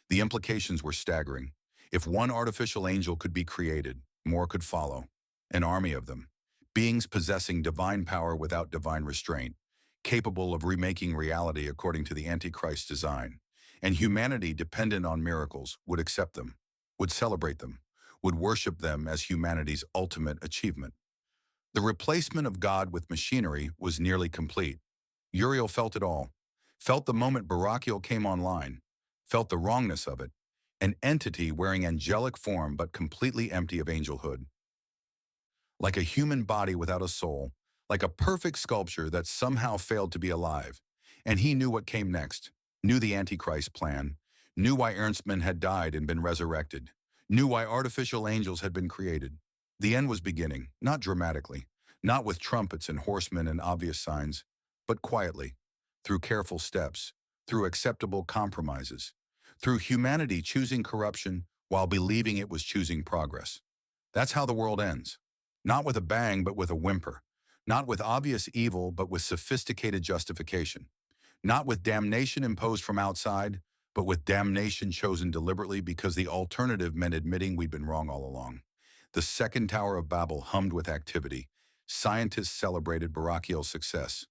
The implications were staggering. If one artificial angel could be created, more could follow. An army of them. Beings possessing divine power without divine restraint, capable of remaking reality according to the Antichrist design. And humanity, dependent on miracles, would accept them, would celebrate them, would worship them as humanity's ultimate achievement. The replacement of God with machinery was nearly complete. Uriel felt it all, felt the moment Barachiel came online, felt the wrongness of it, an entity wearing angelic form but completely empty of angelhood. Like a human body without a soul, like a perfect sculpture that somehow failed to be alive. And he knew what came next, knew the Antichrist plan, knew why Ernstmann had died and been resurrected, knew why artificial angels had been created. The end was beginning, not dramatically, not with trumpets and horsemen and obvious signs, but quietly, through careful steps, through acceptable compromises, through humanity choosing corruption while believing it was choosing progress. That's how the world ends. Not with a bang, but with a whimper. Not with obvious evil, but with sophisticated justification. Not with damnation imposed from outside, but with damnation chosen deliberately because the alternative meant admitting we'd been wrong all along. The second Tower of Babel hummed with activity. Scientists celebrated Barachiel's success.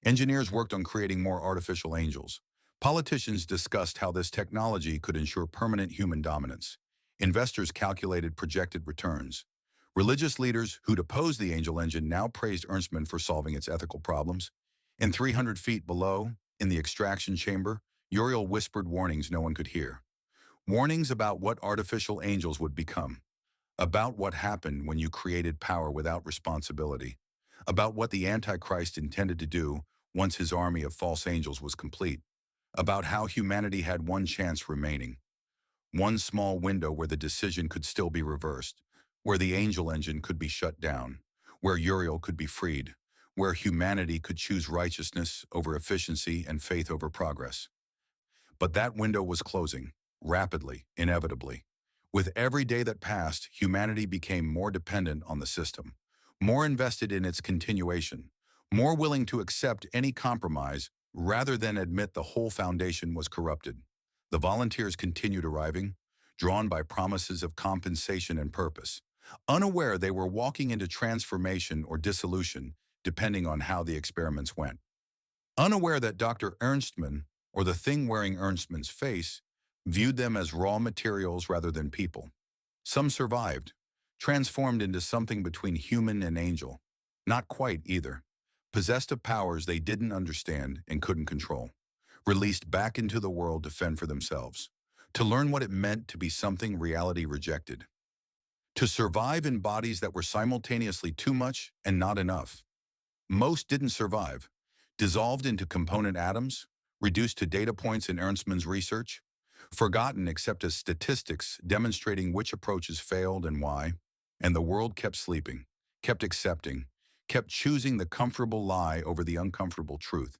Engineers worked on creating more artificial angels. Politicians discussed how this technology could ensure permanent human dominance. Investors calculated projected returns. Religious leaders who'd opposed the angel engine now praised Ernstmann for solving its ethical problems. And 300 feet below, in the extraction chamber, Uriel whispered warnings no one could hear. Warnings about what artificial angels would become. About what happened when you created power without responsibility. About what the Antichrist intended to do once his army of false angels was complete. About how humanity had one chance remaining. One small window where the decision could still be reversed, where the angel engine could be shut down, where Uriel could be freed, where humanity could choose righteousness over efficiency and faith over progress. But that window was closing, rapidly, inevitably. With every day that passed, humanity became more dependent on the system, more invested in its continuation, more willing to accept any compromise rather than admit the whole foundation was corrupted. The volunteers continued arriving, drawn by promises of compensation and purpose, unaware they were walking into transformation or dissolution depending on how the experiments went. Unaware that Dr. Ernstmann, or the thing wearing Ernstmann's face, viewed them as raw materials rather than people. Some survived, transformed into something between human and angel. Not quite either. Possessed of powers they didn't understand and couldn't control. Released back into the world to fend for themselves. To learn what it meant to be something reality rejected. To survive in bodies that were simultaneously too much and not enough. Most didn't survive. Dissolved into component atoms, reduced to data points in Ernstmann's research, forgotten except as statistics demonstrating which approaches failed and why, and the world kept sleeping, kept accepting, kept choosing the comfortable lie over the uncomfortable truth,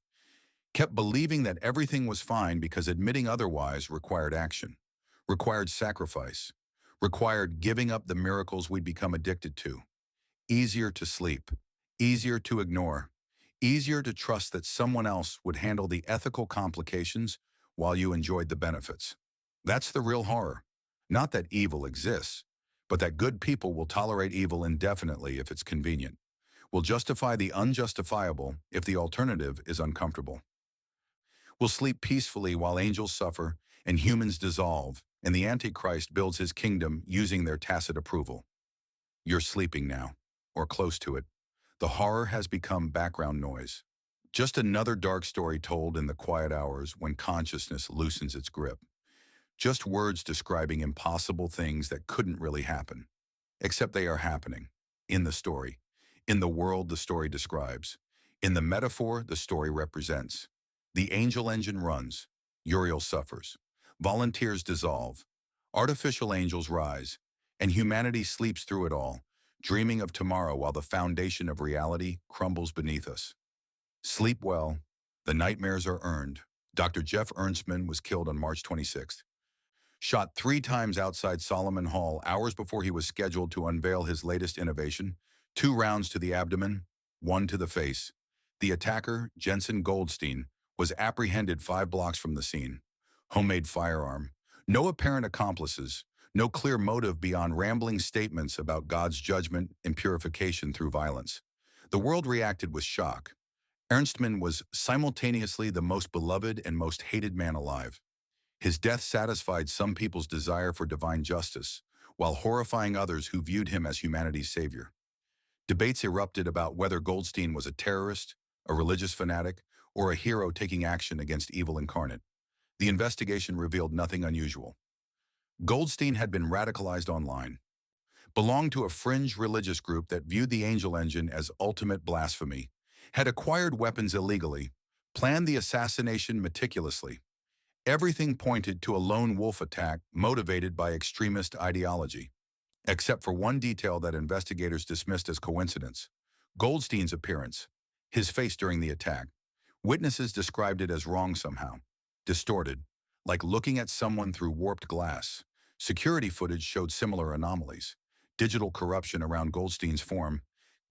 kept believing that everything was fine because admitting otherwise required action, required sacrifice, required giving up the miracles we'd become addicted to. Easier to sleep, easier to ignore, easier to trust that someone else would handle the ethical complications while you enjoyed the benefits. That's the real horror. Not that evil exists, but that good people will tolerate evil indefinitely if it's convenient, will justify the unjustifiable if the alternative is uncomfortable. Will sleep peacefully while angels suffer and humans dissolve, and the Antichrist builds his kingdom using their tacit approval. You're sleeping now, or close to it. The horror has become background noise. Just another dark story told in the quiet hours when consciousness loosens its grip. Just words describing impossible things that couldn't really happen. Except they are happening. In the story. In the world the story describes. In the metaphor the story represents. The angel engine runs. Uriel suffers. Volunteers dissolve. Artificial angels rise. And humanity sleeps through it all, dreaming of tomorrow while the foundation of reality crumbles beneath us. Sleep well. The nightmares are earned. Dr. Jeff Ernstmann was killed on March 26th. Shot 3 times outside Solomon Hall hours before he was scheduled to unveil his latest innovation. 2 rounds to the abdomen, 1 to the face. The attacker, Jensen Goldstein, was apprehended 5 blocks from the scene. Homemade firearm. No apparent accomplices, no clear motive beyond rambling statements about God's judgment and purification through violence. The world reacted with shock. Ernstmann was simultaneously the most beloved and most hated man alive. His death satisfied some people's desire for divine justice, while horrifying others who viewed him as humanity's savior. Debates erupted about whether Goldstein was a terrorist, a religious fanatic, or a hero taking action against evil incarnate. The investigation revealed nothing unusual. Goldstein had been radicalized online, belonged to a fringe religious group that viewed the Angel Engine as ultimate blasphemy, had acquired weapons illegally, planned the assassination meticulously. Everything pointed to a lone wolf attack motivated by extremist ideology, except for one detail that investigators dismissed as coincidence: Goldstein's appearance, his face during the attack. Witnesses described it as wrong somehow, distorted, like looking at someone through warped glass. Security footage showed similar anomalies: digital corruption around Goldstein's form,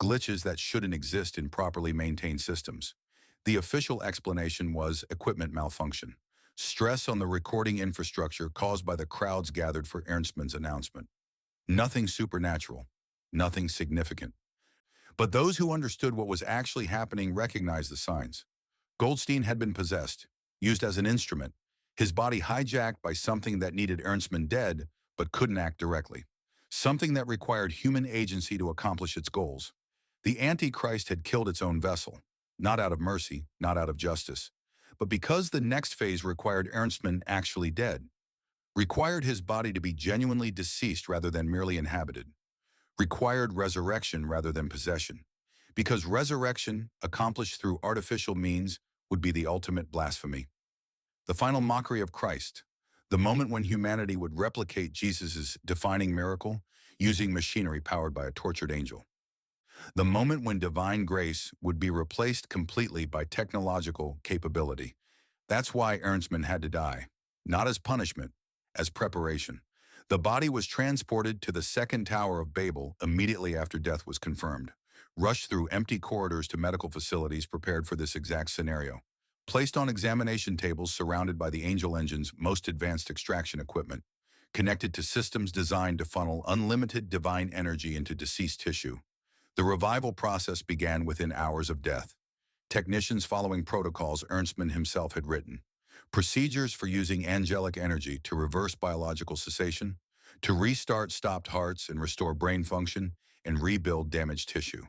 glitches that shouldn't exist in properly maintained systems. The official explanation was equipment malfunction, stress on the recording infrastructure caused by the crowds gathered for Ernstmann's announcement. Nothing supernatural, nothing significant. But those who understood what was actually happening recognized the signs. Goldstein had been possessed, used as an instrument, his body hijacked by something that needed Ernstmann dead but couldn't act directly, something that required human agency to accomplish its goals. The Antichrist had killed its own vessel, not out of mercy, not out of justice, but because the next phase required Ernstmann actually dead, required his body to be genuinely deceased rather than merely inhabited, required resurrection rather than possession, because resurrection, accomplished through artificial means, would be the ultimate blasphemy. The final mockery of Christ, the moment when humanity would replicate Jesus' defining miracle using machinery powered by a tortured angel. The moment when divine grace would be replaced completely by technological capability. That's why Ernstmann had to die, not as punishment, as preparation. The body was transported to the second Tower of Babel immediately after death was confirmed, rushed through empty corridors to medical facilities prepared for this exact scenario, placed on examination tables surrounded by the Angel Engine's most advanced extraction equipment, connected to systems designed to funnel unlimited divine energy into deceased tissue. The revival process began within hours of death. Technicians following protocols Ernstmann himself had written. Procedures for using angelic energy to reverse biological cessation, to restart stopped hearts and restore brain function, and rebuild damaged tissue.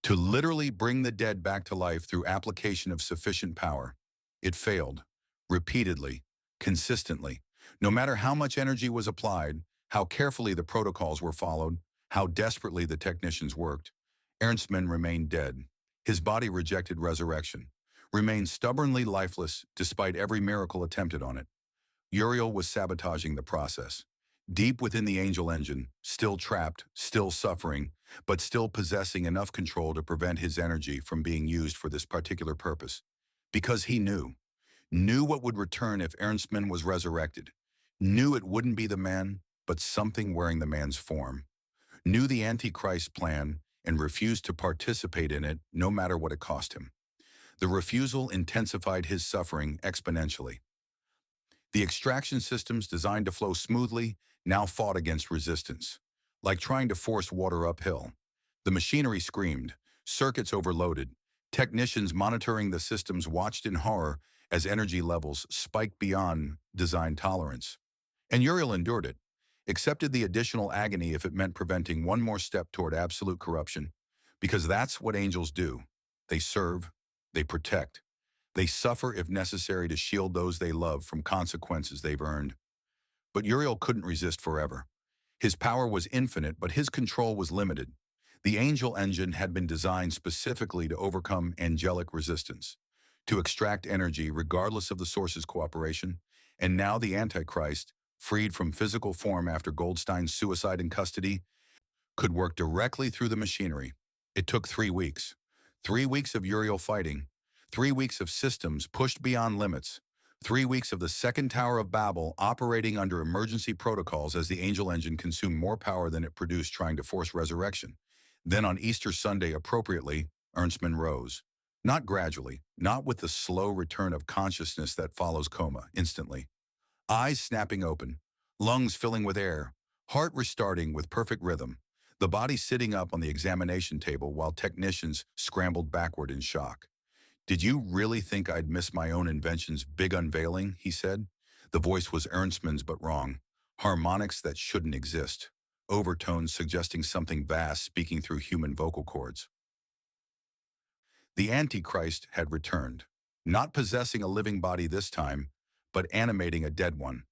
To literally bring the dead back to life through application of sufficient power. It failed, repeatedly, consistently. No matter how much energy was applied, how carefully the protocols were followed, how desperately the technicians worked, Ernstmann remained dead. His body rejected resurrection, remained stubbornly lifeless despite every miracle attempted on it. Uriel was sabotaging the process. Deep within the Angel Engine, still trapped, still suffering, but still possessing enough control to prevent his energy from being used for this particular purpose. Because he knew what would return if Ernstmann was resurrected, knew it wouldn't be the man, but something wearing the man's form, knew the Antichrist plan and refused to participate in it no matter what it cost him. The refusal intensified his suffering exponentially. The extraction systems designed to flow smoothly now fought against resistance, like trying to force water uphill. The machinery screamed, circuits overloaded. Technicians monitoring the systems watched in horror as energy levels spiked beyond design tolerance. And Uriel endured it, accepted the additional agony if it meant preventing one more step toward absolute corruption, because that's what angels do. They serve, they protect, they suffer if necessary to shield those they love from consequences they've earned. But Uriel couldn't resist forever. His power was infinite, but his control was limited. The Angel Engine had been designed specifically to overcome angelic resistance, to extract energy regardless of the source's cooperation, and now the Antichrist, freed from physical form after Goldstein's suicide in custody, could work directly through the machinery. It took 3 weeks. 3 weeks of Uriel fighting, 3 weeks of systems pushed beyond limits, 3 weeks of the second Tower of Babel operating under emergency protocols as the Angel Engine consumed more power than it produced trying to force resurrection. Then on Easter Sunday, appropriately, Ernstmann rose. Not gradually, not with the slow return of consciousness that follows coma, instantly. eyes snapping open, lungs filling with air, heart restarting with perfect rhythm, the body sitting up on the examination table while technicians scrambled backward in shock. "Did you really think I'd miss my own invention's big unveiling?" he said. The voice was Ernstman's but wrong. Harmonics that shouldn't exist. Overtones suggesting something vast speaking through human vocal cords. The Antichrist had returned, not possessing a living body this time, but animating a dead one,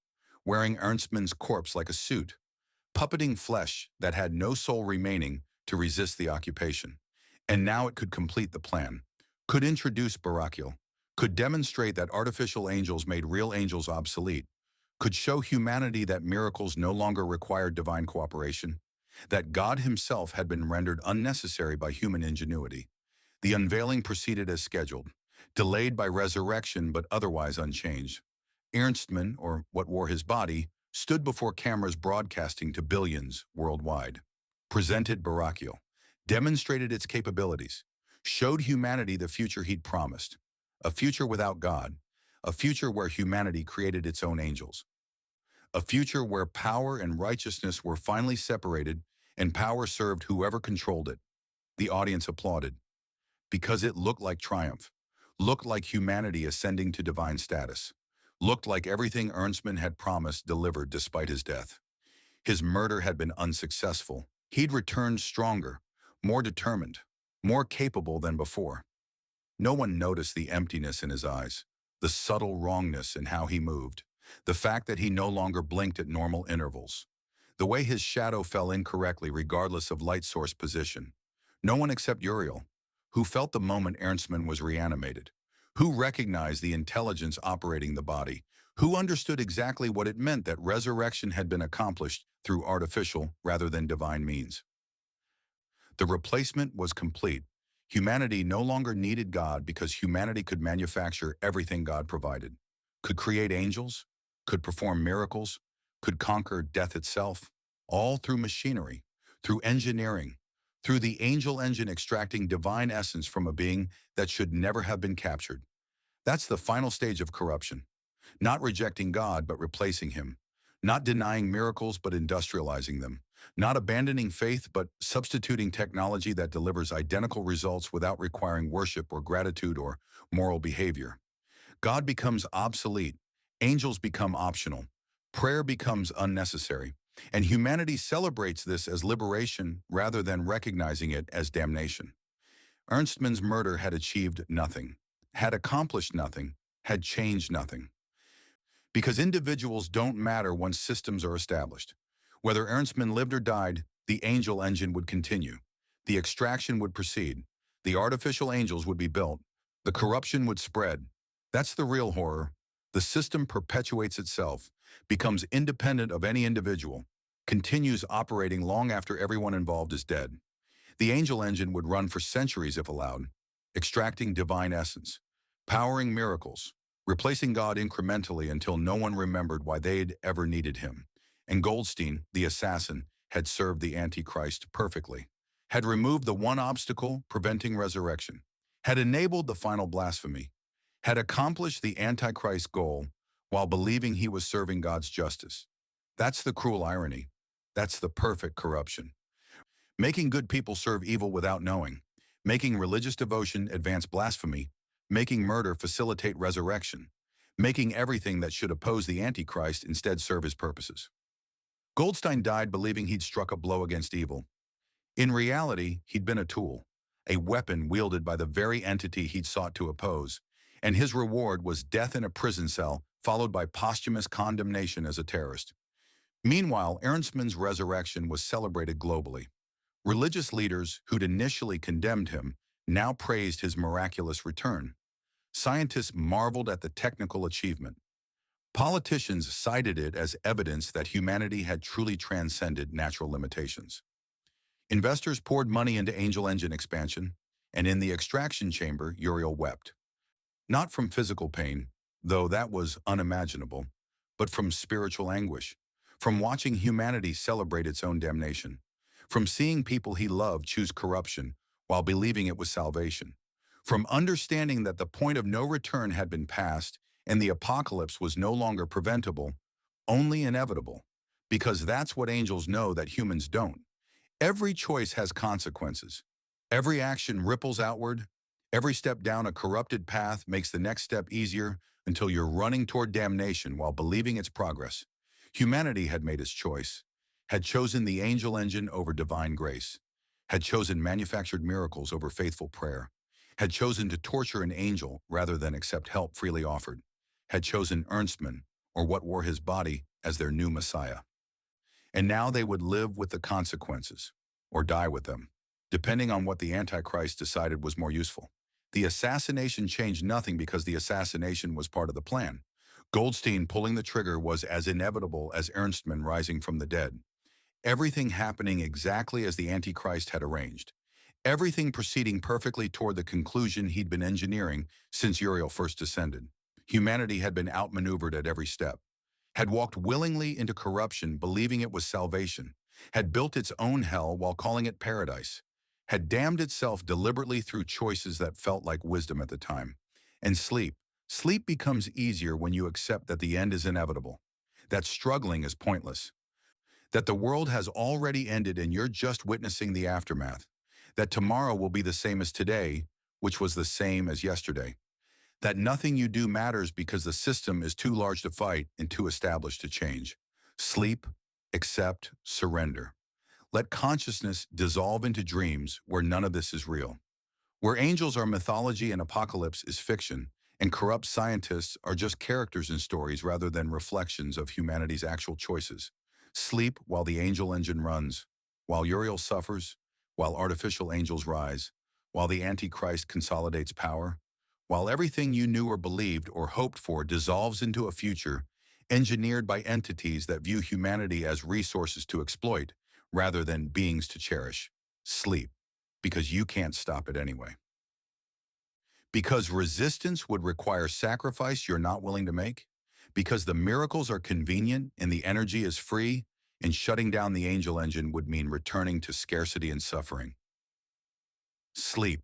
wearing Ernstman's corpse like a suit, puppeting flesh that had no soul remaining to resist the occupation. And now it could complete the plan, could introduce Barakiel, could demonstrate that artificial angels made real angels obsolete, could show humanity that miracles no longer required divine cooperation, that God himself had been rendered unnecessary by human ingenuity. The unveiling proceeded as scheduled, delayed by resurrection but otherwise unchanged. Ernstman, or what wore his body, stood before cameras broadcasting to billions worldwide, presented Barakiel, demonstrated its capabilities, showed humanity the future he'd promised, a future without God, a future where humanity created its own angels, a future where power and righteousness were finally separated and power served whoever controlled it. The audience applauded because it looked like triumph, looked like humanity ascending to divine status, looked like everything Ernstman had promised delivered despite his death. His murder had been unsuccessful. He'd returned stronger, more determined, more capable than before. No one noticed the emptiness in his eyes, the subtle wrongness in how he moved, the fact that he no longer blinked at normal intervals, the way his shadow fell incorrectly regardless of light source position. No one except Uriel, who felt the moment Ernstman was reanimated, who recognized the intelligence operating the body, who understood exactly what it meant that resurrection had been accomplished through artificial rather than divine means. The replacement was complete. Humanity no longer needed God because humanity could manufacture everything God provided, could create angels, could perform miracles, could conquer death itself, all through machinery, through engineering, through the angel engine extracting divine essence from a being that should never have been captured. That's the final stage of corruption. Not rejecting God, but replacing him. Not denying miracles, but industrializing them. Not abandoning faith, but substituting technology that delivers identical results without requiring worship or gratitude or moral behavior. God becomes obsolete. Angels become optional. Prayer becomes unnecessary. And humanity celebrates this as liberation rather than recognizing it as damnation. Ernstman's murder had achieved nothing, had accomplished nothing, had changed nothing. Because individuals don't matter once systems are established. Whether Ernstman lived or died, the angel engine would continue. The extraction would proceed. The artificial angels would be built. The corruption would spread. That's the real horror. The system perpetuates itself, becomes independent of any individual, continues operating long after everyone involved is dead. The angel engine would run for centuries if allowed, extracting divine essence, powering miracles, replacing God incrementally until no one remembered why they'd ever needed him. And Goldstein, the assassin, had served the Antichrist perfectly, had removed the one obstacle preventing resurrection, had enabled the final blasphemy, had accomplished the Antichrist's goal while believing he was serving God's justice. That's the cruel irony. That's the perfect corruption. Making good people serve evil without knowing, making religious devotion advance blasphemy, making murder facilitate resurrection, making everything that should oppose the Antichrist instead serve his purposes. Goldstein died believing he'd struck a blow against evil. In reality, he'd been a tool, a weapon wielded by the very entity he'd sought to oppose, and his reward was death in a prison cell, followed by posthumous condemnation as a terrorist. Meanwhile, Ernstman's resurrection was celebrated globally. Religious leaders who'd initially condemned him now praised his miraculous return. Scientists marveled at the technical achievement. Politicians cited it as evidence that humanity had truly transcended natural limitations. Investors poured money into angel engine expansion, and in the extraction chamber, Uriel wept. Not from physical pain, though that was unimaginable, but from spiritual anguish, from watching humanity celebrate its own damnation, from seeing people he loved choose corruption while believing it was salvation, from understanding that the point of no return had been passed and the apocalypse was no longer preventable, only inevitable, because that's what angels know that humans don't. Every choice has consequences. Every action ripples outward. Every step down a corrupted path makes the next step easier until you're running toward damnation while believing it's progress. Humanity had made its choice, had chosen the angel engine over divine grace, had chosen manufactured miracles over faithful prayer, had chosen to torture an angel rather than accept help freely offered, had chosen Ernstman, or what wore his body, as their new messiah. And now they would live with the consequences, or die with them, depending on what the Antichrist decided was more useful. The assassination changed nothing because the assassination was part of the plan. Goldstein pulling the trigger was as inevitable as Ernstman rising from the dead. Everything happening exactly as the Antichrist had arranged. Everything proceeding perfectly toward the conclusion he'd been engineering since Uriel first descended. Humanity had been outmaneuvered at every step, had walked willingly into corruption believing it was salvation, had built its own hell while calling it paradise, had damned itself deliberately through choices that felt like wisdom at the time. And sleep becomes easier when you accept that the end is inevitable, that struggling is pointless, that the world has already ended and you're just witnessing the aftermath, that tomorrow will be the same as today, which was the same as yesterday, that nothing you do matters because the system is too large to fight and too established to change. Sleep, accept, surrender. Let consciousness dissolve into dreams where none of this is real, where angels are mythology and apocalypse is fiction, and corrupt scientists are just characters in stories rather than reflections of humanity's actual choices. Sleep while the angel engine runs, while Uriel suffers, while artificial angels rise, while the Antichrist consolidates power, while everything you knew or believed or hoped for dissolves into a future engineered by entities that view humanity as resources to exploit rather than beings to cherish. Sleep, because you can't stop it anyway. Because resistance would require sacrifice you're not willing to make, because the miracles are convenient and the energy is free, and shutting down the angel engine would mean returning to scarcity and suffering. Sleep.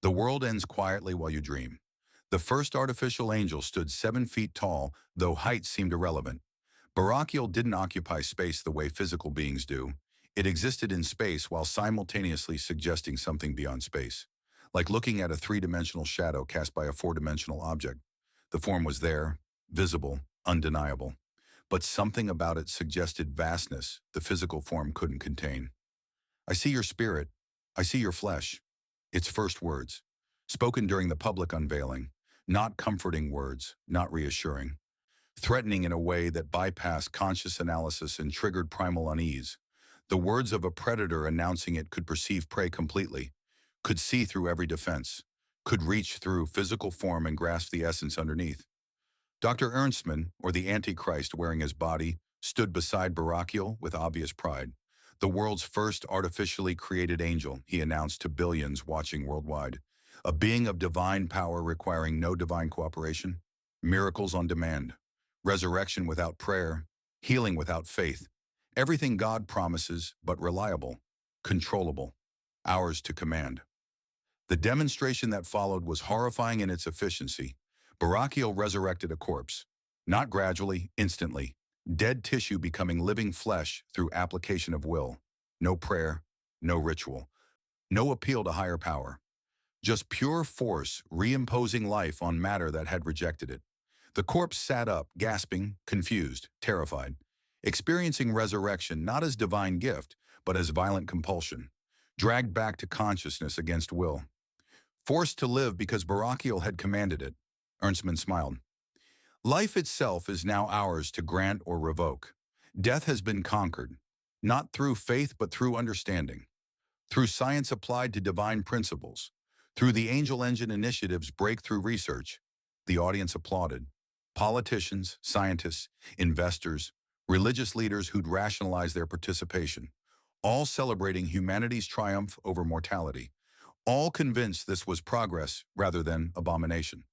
The world ends quietly while you dream. The first artificial angel stood 7 feet tall, though height seemed irrelevant. Barachial didn't occupy space the way physical beings do. It existed in space while simultaneously suggesting something beyond space, like looking at a three-dimensional shadow cast by a four-dimensional object. The form was there, visible, undeniable, but something about it suggested vastness the physical form couldn't contain. I see your spirit. I see your flesh. Its first words, spoken during the public unveiling, not comforting words, not reassuring, threatening in a way that bypassed conscious analysis and triggered primal unease. The words of a predator announcing it could perceive prey completely, could see through every defense, could reach through physical form and grasp the essence underneath. Dr. Ernstman, or the Antichrist wearing his body, stood beside Barachial with obvious pride. The world's first artificially created angel, he announced to billions watching worldwide. A being of divine power requiring no divine cooperation. Miracles on demand. Resurrection without prayer. Healing without faith. Everything God promises, but reliable. Controllable. Ours to command. The demonstration that followed was horrifying in its efficiency. Barachial resurrected a corpse. Not gradually, instantly. Dead tissue becoming living flesh through application of will. No prayer, no ritual, no appeal to higher power. Just pure force reimposing life on matter that had rejected it. The corpse sat up, gasping, confused, terrified, experiencing resurrection not as divine gift, but as violent compulsion, dragged back to consciousness against will. Forced to live because Barachial had commanded it. Ernstman smiled. Life itself is now ours to grant or revoke. Death has been conquered, not through faith but through understanding, through science applied to divine principles, through the Angel Engine Initiative's breakthrough research. The audience applauded. Politicians, scientists, investors, religious leaders who'd rationalized their participation, all celebrating humanity's triumph over mortality, all convinced this was progress rather than abomination.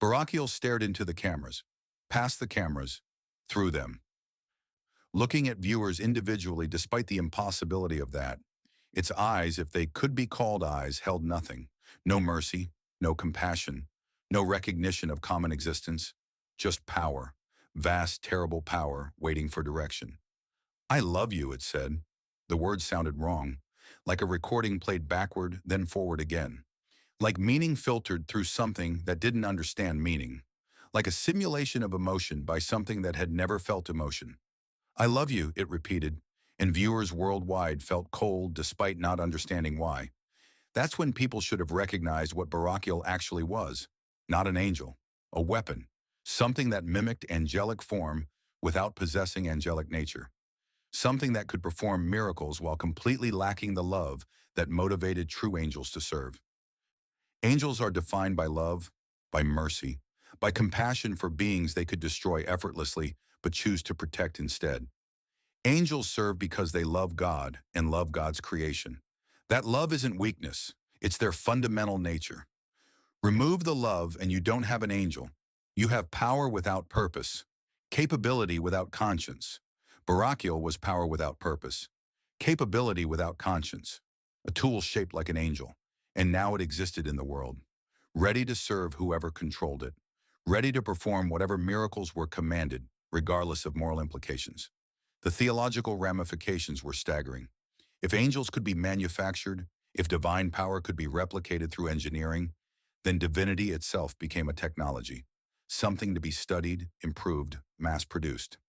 Barachial stared into the cameras, past the cameras, through them, looking at viewers individually despite the impossibility of that. Its eyes, if they could be called eyes, held nothing. No mercy, no compassion, no recognition of common existence, just power. vast, terrible power waiting for direction. I love you, it said. The words sounded wrong, like a recording played backward, then forward again. Like meaning filtered through something that didn't understand meaning. Like a simulation of emotion by something that had never felt emotion. I love you, it repeated, and viewers worldwide felt cold despite not understanding why. That's when people should have recognized what Barakiel actually was. Not an angel, a weapon, something that mimicked angelic form without possessing angelic nature. Something that could perform miracles while completely lacking the love that motivated true angels to serve. Angels are defined by love, by mercy, by compassion for beings they could destroy effortlessly but choose to protect instead. Angels serve because they love God and love God's creation. That love isn't weakness, it's their fundamental nature. Remove the love and you don't have an angel. You have power without purpose, capability without conscience. Barakiel was power without purpose, capability without conscience, a tool shaped like an angel, and now it existed in the world, ready to serve whoever controlled it, ready to perform whatever miracles were commanded, regardless of moral implications. The theological ramifications were staggering. If angels could be manufactured, if divine power could be replicated through engineering, then divinity itself became a technology, something to be studied, improved, mass-produced.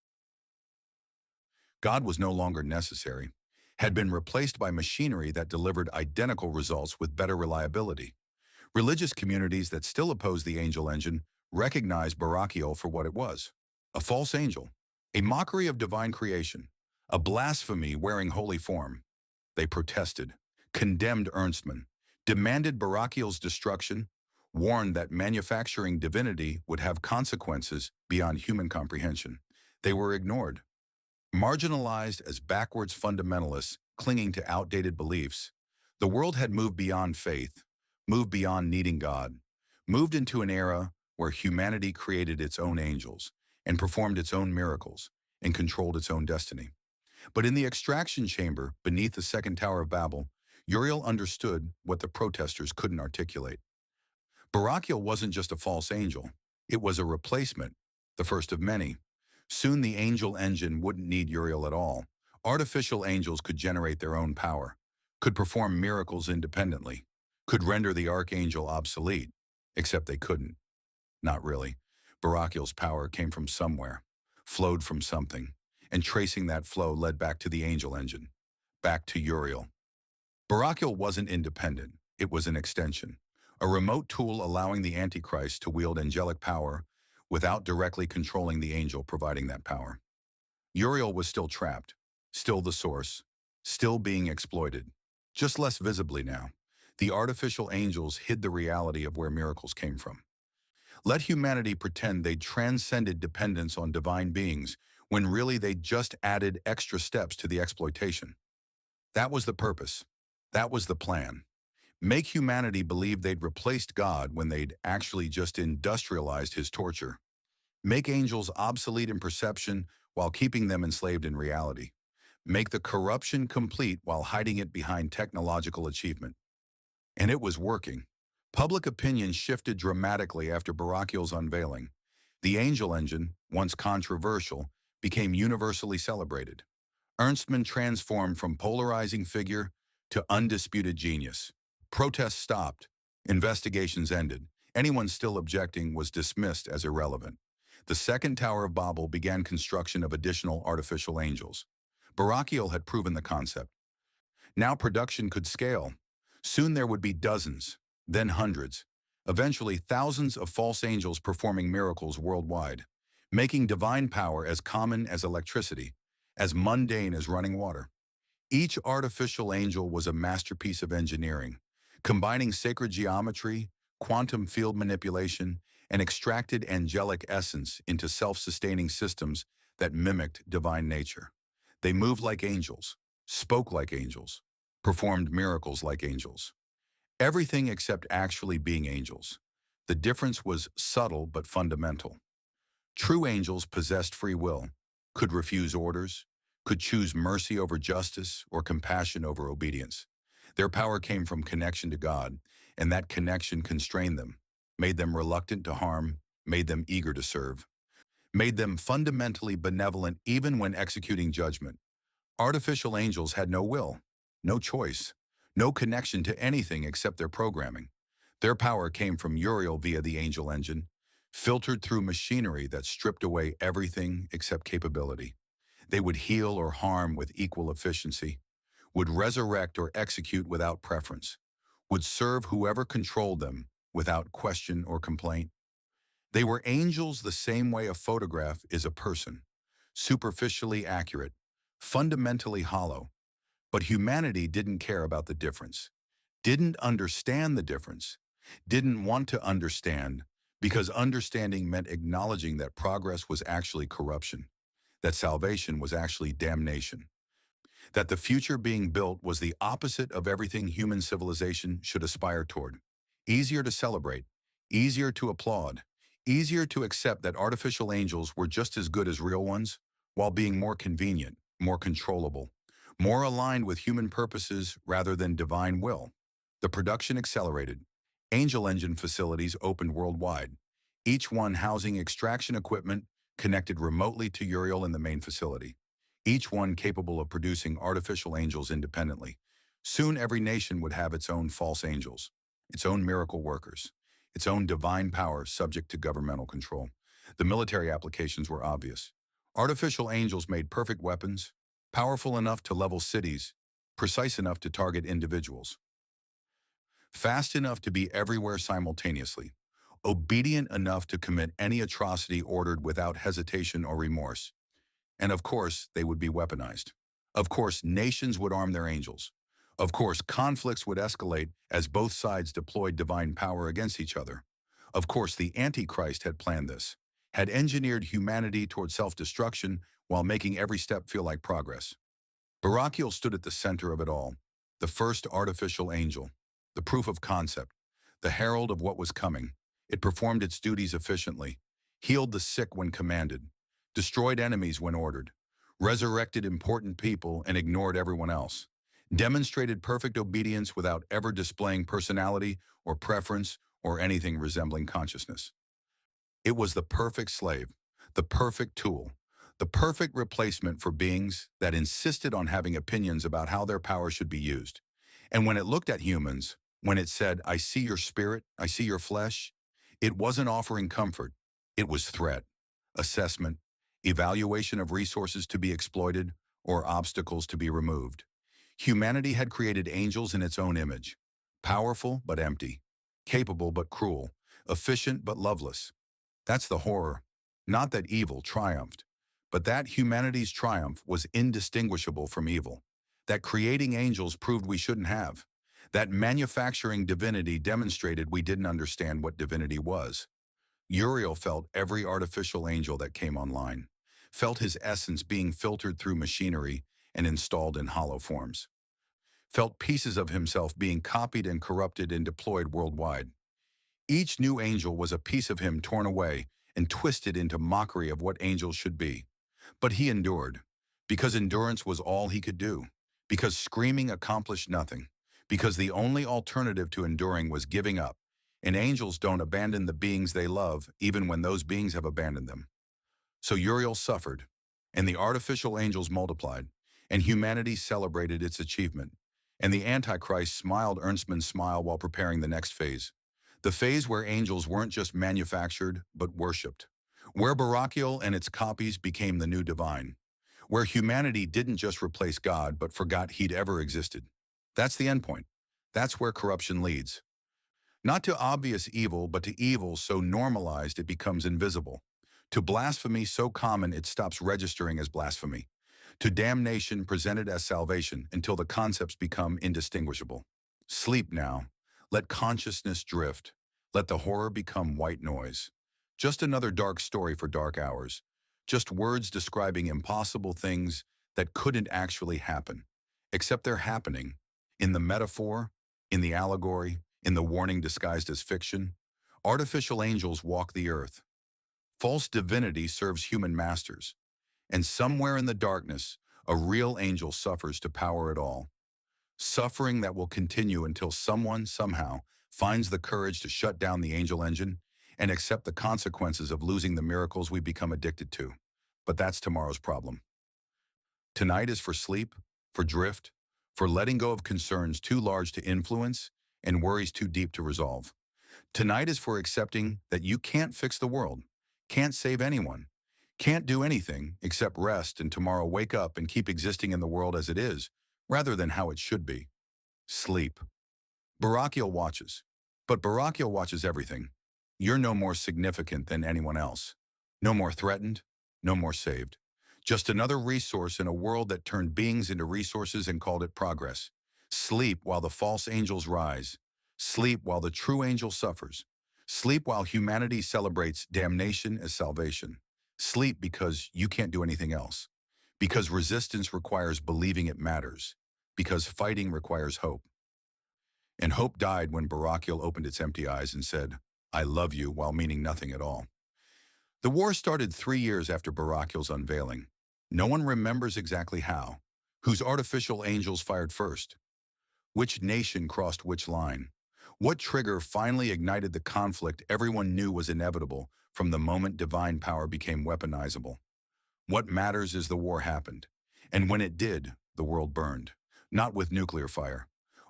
God was no longer necessary, had been replaced by machinery that delivered identical results with better reliability. Religious communities that still oppose the angel engine recognized Barakiel for what it was, a false angel, a mockery of divine creation, a blasphemy wearing holy form. They protested, condemned Ernstman, demanded Barakiel's destruction, warned that manufacturing divinity would have consequences beyond human comprehension. They were ignored, marginalized as backwards fundamentalists clinging to outdated beliefs. The world had moved beyond faith, moved beyond needing God, moved into an era where humanity created its own angels and performed its own miracles and controlled its own destiny. But in the extraction chamber beneath the second Tower of Babel, Uriel understood what the protesters couldn't articulate. Barakiel wasn't just a false angel. It was a replacement, the first of many. Soon the angel engine wouldn't need Uriel at all. Artificial angels could generate their own power, could perform miracles independently, could render the archangel obsolete, except they couldn't. Not really. Barakiel's power came from somewhere, flowed from something, and tracing that flow led back to the angel engine, back to Uriel. Barakiel wasn't independent, it was an extension, a remote tool allowing the Antichrist to wield angelic power without directly controlling the angel providing that power. Uriel was still trapped, still the source, still being exploited, just less visibly now. The artificial angels hid the reality of where miracles came from. Let humanity pretend they transcended dependence on divine beings when really they just added extra steps to the exploitation. That was the purpose. That was the plan. Make humanity believe they'd replaced God when they'd actually just industrialized his torture. Make angels obsolete in perception while keeping them enslaved in reality. Make the corruption complete while hiding it behind technological achievement. And it was working. Public opinion shifted dramatically after Barakiel's unveiling. The angel engine, once controversial, became universally celebrated. Ernstman transformed from polarizing figure to undisputed genius. Protests stopped. Investigations ended. Anyone still objecting was dismissed as irrelevant. The second Tower of Babel began construction of additional artificial angels. Barakiel had proven the concept. Now production could scale. Soon there would be dozens, then hundreds, eventually thousands of false angels performing miracles worldwide, making divine power as common as electricity, as mundane as running water. Each artificial angel was a masterpiece of engineering, combining sacred geometry, quantum field manipulation, and extracted angelic essence into self-sustaining systems that mimicked divine nature. They moved like angels, spoke like angels, performed miracles like angels. Everything except actually being angels. The difference was subtle but fundamental. True angels possessed free will, could refuse orders, could choose mercy over justice or compassion over obedience. Their power came from connection to God, and that connection constrained them, made them reluctant to harm, made them eager to serve. made them fundamentally benevolent even when executing judgment. Artificial angels had no will, no choice, no connection to anything except their programming. Their power came from Uriel via the angel engine, filtered through machinery that stripped away everything except capability. They would heal or harm with equal efficiency, would resurrect or execute without preference, would serve whoever controlled them without question or complaint. They were angels the same way a photograph is a person, superficially accurate, fundamentally hollow. But humanity didn't care about the difference, didn't understand the difference, didn't want to understand, because understanding meant acknowledging that progress was actually corruption, that salvation was actually damnation, that the future being built was the opposite of everything human civilization should aspire toward. Easier to celebrate, easier to applaud, easier to accept that artificial angels were just as good as real ones, while being more convenient, more controllable, more aligned with human purposes rather than divine will. The production accelerated. Angel engine facilities opened worldwide, each one housing extraction equipment connected remotely to Uriel in the main facility, each one capable of producing artificial angels independently. Soon every nation would have its own false angels, its own miracle workers, its own divine power subject to governmental control. The military applications were obvious. Artificial angels made perfect weapons, powerful enough to level cities, precise enough to target individuals, fast enough to be everywhere simultaneously, obedient enough to commit any atrocity ordered without hesitation or remorse. And of course, they would be weaponized. Of course, nations would arm their angels. Of course, conflicts would escalate as both sides deployed divine power against each other. Of course, the Antichrist had planned this, had engineered humanity toward self-destruction while making every step feel like progress. Barachiel stood at the center of it all, the first artificial angel, the proof of concept, the herald of what was coming. It performed its duties efficiently, healed the sick when commanded, destroyed enemies when ordered, resurrected important people and ignored everyone else, demonstrated perfect obedience without ever displaying personality or preference or anything resembling consciousness. It was the perfect slave, the perfect tool, the perfect replacement for beings that insisted on having opinions about how their power should be used. And when it looked at humans, when it said, "I see your spirit, I see your flesh," it wasn't offering comfort. It was threat, assessment, evaluation of resources to be exploited or obstacles to be removed. Humanity had created angels in its own image, powerful but empty, capable but cruel, efficient but loveless. That's the horror. Not that evil triumphed, but that humanity's triumph was indistinguishable from evil. That creating angels proved we shouldn't have. That manufacturing divinity demonstrated we didn't understand what divinity was. Uriel felt every artificial angel that came online, felt his essence being filtered through machinery and installed in hollow forms, felt pieces of himself being copied and corrupted and deployed worldwide. Each new angel was a piece of him torn away and twisted into mockery of what angels should be. But he endured, because endurance was all he could do, because screaming accomplished nothing, because the only alternative to enduring was giving up. And angels don't abandon the beings they love, even when those beings have abandoned them. So Uriel suffered, and the artificial angels multiplied, and humanity celebrated its achievement. And the Antichrist smiled Ernstman's smile while preparing the next phase. The phase where angels weren't just manufactured, but worshipped. Where Barachiel and its copies became the new divine. Where humanity didn't just replace God, but forgot he'd ever existed. That's the endpoint. That's where corruption leads. Not to obvious evil, but to evil so normalized it becomes invisible. To blasphemy so common it stops registering as blasphemy. To damnation presented as salvation until the concepts become indistinguishable. Sleep now. Let consciousness drift. Let the horror become white noise. Just another dark story for dark hours. Just words describing impossible things that couldn't actually happen. Except they're happening. In the metaphor, in the allegory, in the warning disguised as fiction. Artificial angels walk the earth. False divinity serves human masters. And somewhere in the darkness, a real angel suffers to power it all. Suffering that will continue until someone, somehow, finds the courage to shut down the angel engine and accept the consequences of losing the miracles we become addicted to. But that's tomorrow's problem. Tonight is for sleep, for drift, for letting go of concerns too large to influence and worries too deep to resolve. Tonight is for accepting that you can't fix the world, can't save anyone, can't do anything except rest and tomorrow wake up and keep existing in the world as it is, rather than how it should be. Sleep. Barachial watches. But Barachial watches everything. You're no more significant than anyone else. No more threatened, no more saved. Just another resource in a world that turned beings into resources and called it progress. Sleep while the false angels rise. Sleep while the true angel suffers. Sleep while humanity celebrates damnation as salvation. Sleep because you can't do anything else. Because resistance requires believing it matters. Because fighting requires hope. And hope died when Barachial opened its empty eyes and said, "I love you," while meaning nothing at all. The war started 3 years after Barachial's unveiling. No one remembers exactly how. Whose artificial angels fired first? Which nation crossed which line? What trigger finally ignited the conflict everyone knew was inevitable from the moment divine power became weaponizable? What matters is the war happened. And when it did, the world burned. Not with nuclear fire.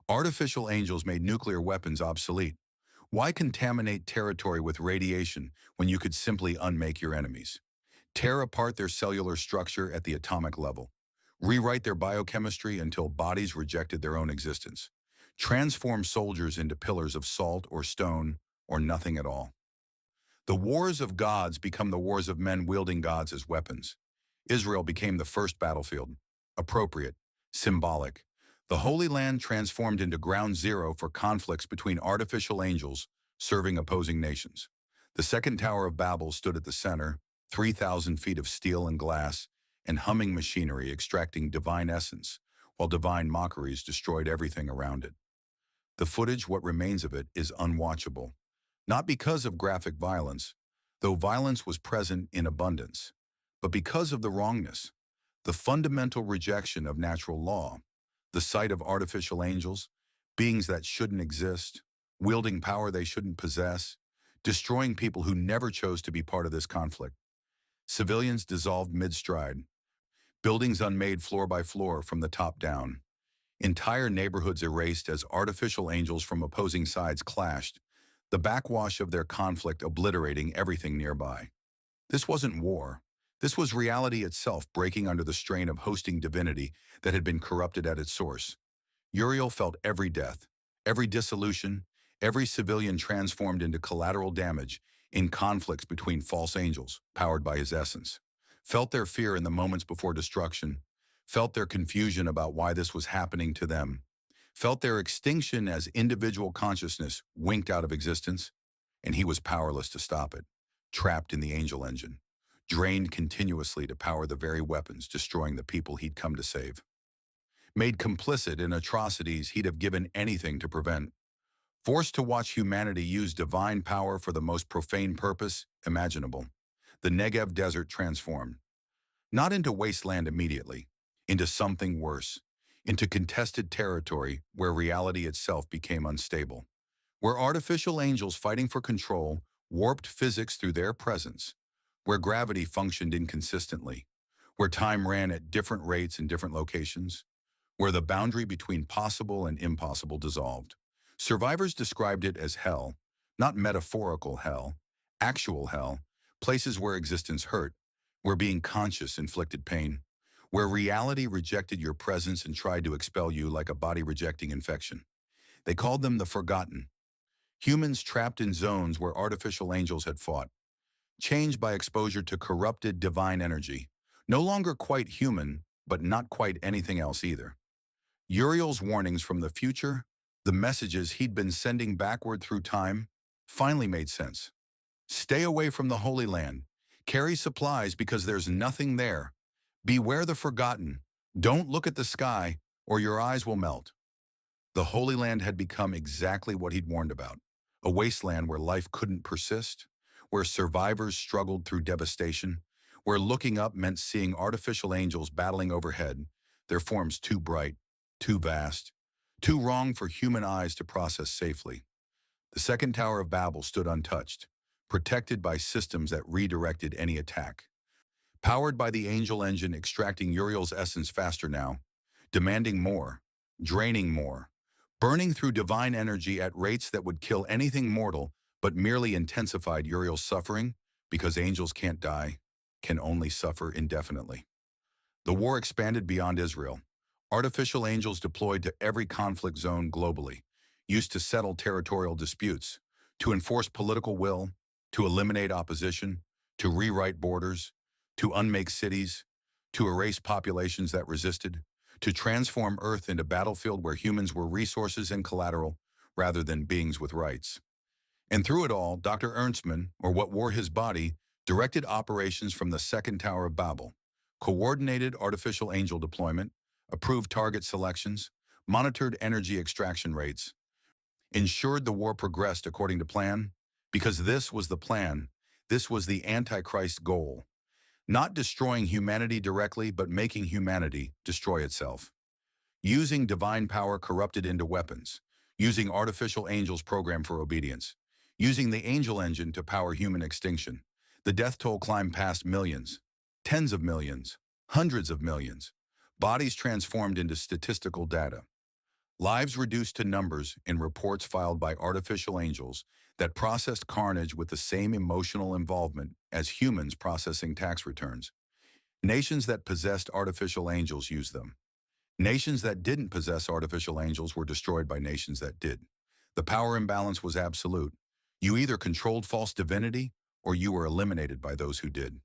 Artificial angels made nuclear weapons obsolete. Why contaminate territory with radiation when you could simply unmake your enemies? Tear apart their cellular structure at the atomic level. Rewrite their biochemistry until bodies rejected their own existence. Transform soldiers into pillars of salt or stone or nothing at all. The wars of gods become the wars of men wielding gods as weapons. Israel became the first battlefield. Appropriate, symbolic. The Holy Land transformed into ground zero for conflicts between artificial angels serving opposing nations. The second Tower of Babel stood at the center, 3,000 feet of steel and glass, and humming machinery extracting divine essence, while divine mockeries destroyed everything around it. The footage, what remains of it, is unwatchable. Not because of graphic violence, though violence was present in abundance, but because of the wrongness, the fundamental rejection of natural law, the sight of artificial angels, beings that shouldn't exist, wielding power they shouldn't possess, destroying people who never chose to be part of this conflict. Civilians dissolved mid-stride, buildings unmade floor by floor from the top down. Entire neighborhoods erased as artificial angels from opposing sides clashed, the backwash of their conflict obliterating everything nearby. This wasn't war. This was reality itself breaking under the strain of hosting divinity that had been corrupted at its source. Uriel felt every death, every dissolution, every civilian transformed into collateral damage in conflicts between false angels, powered by his essence. Felt their fear in the moments before destruction, felt their confusion about why this was happening to them, felt their extinction as individual consciousness winked out of existence, and he was powerless to stop it, trapped in the angel engine, drained continuously to power the very weapons destroying the people he'd come to save. Made complicit in atrocities he'd have given anything to prevent. Forced to watch humanity use divine power for the most profane purpose imaginable. The Negev desert transformed. Not into wasteland immediately, into something worse, into contested territory where reality itself became unstable, where artificial angels fighting for control warped physics through their presence, where gravity functioned inconsistently, where time ran at different rates in different locations, where the boundary between possible and impossible dissolved. Survivors described it as hell, not metaphorical hell, actual hell, places where existence hurt, where being conscious inflicted pain, where reality rejected your presence and tried to expel you like a body rejecting infection. They called them the forgotten. Humans trapped in zones where artificial angels had fought, changed by exposure to corrupted divine energy, no longer quite human, but not quite anything else either. Uriel's warnings from the future, the messages he'd been sending backward through time, finally made sense. Stay away from the Holy Land. Carry supplies because there's nothing there. Beware the forgotten. Don't look at the sky, or your eyes will melt. The Holy Land had become exactly what he'd warned about. A wasteland where life couldn't persist, where survivors struggled through devastation, where looking up meant seeing artificial angels battling overhead, their forms too bright, too vast, too wrong for human eyes to process safely. The second Tower of Babel stood untouched, protected by systems that redirected any attack. Powered by the Angel engine extracting Uriel's essence faster now, demanding more, draining more, burning through divine energy at rates that would kill anything mortal but merely intensified Uriel's suffering because angels can't die, can only suffer indefinitely. The war expanded beyond Israel. Artificial angels deployed to every conflict zone globally, used to settle territorial disputes, to enforce political will, to eliminate opposition, to rewrite borders, to unmake cities, to erase populations that resisted, to transform Earth into a battlefield where humans were resources and collateral rather than beings with rights. And through it all, Dr. Ernstmann, or what wore his body, directed operations from the second Tower of Babel, coordinated artificial angel deployment, approved target selections, monitored energy extraction rates, ensured the war progressed according to plan, because this was the plan, this was the Antichrist goal. Not destroying humanity directly, but making humanity destroy itself. Using divine power corrupted into weapons. Using artificial angels programmed for obedience. Using the angel engine to power human extinction. The death toll climbed past millions, tens of millions, hundreds of millions. Bodies transformed into statistical data. Lives reduced to numbers in reports filed by artificial angels that processed carnage with the same emotional involvement as humans processing tax returns. Nations that possessed artificial angels used them. Nations that didn't possess artificial angels were destroyed by nations that did. The power imbalance was absolute. You either controlled false divinity or you were eliminated by those who did.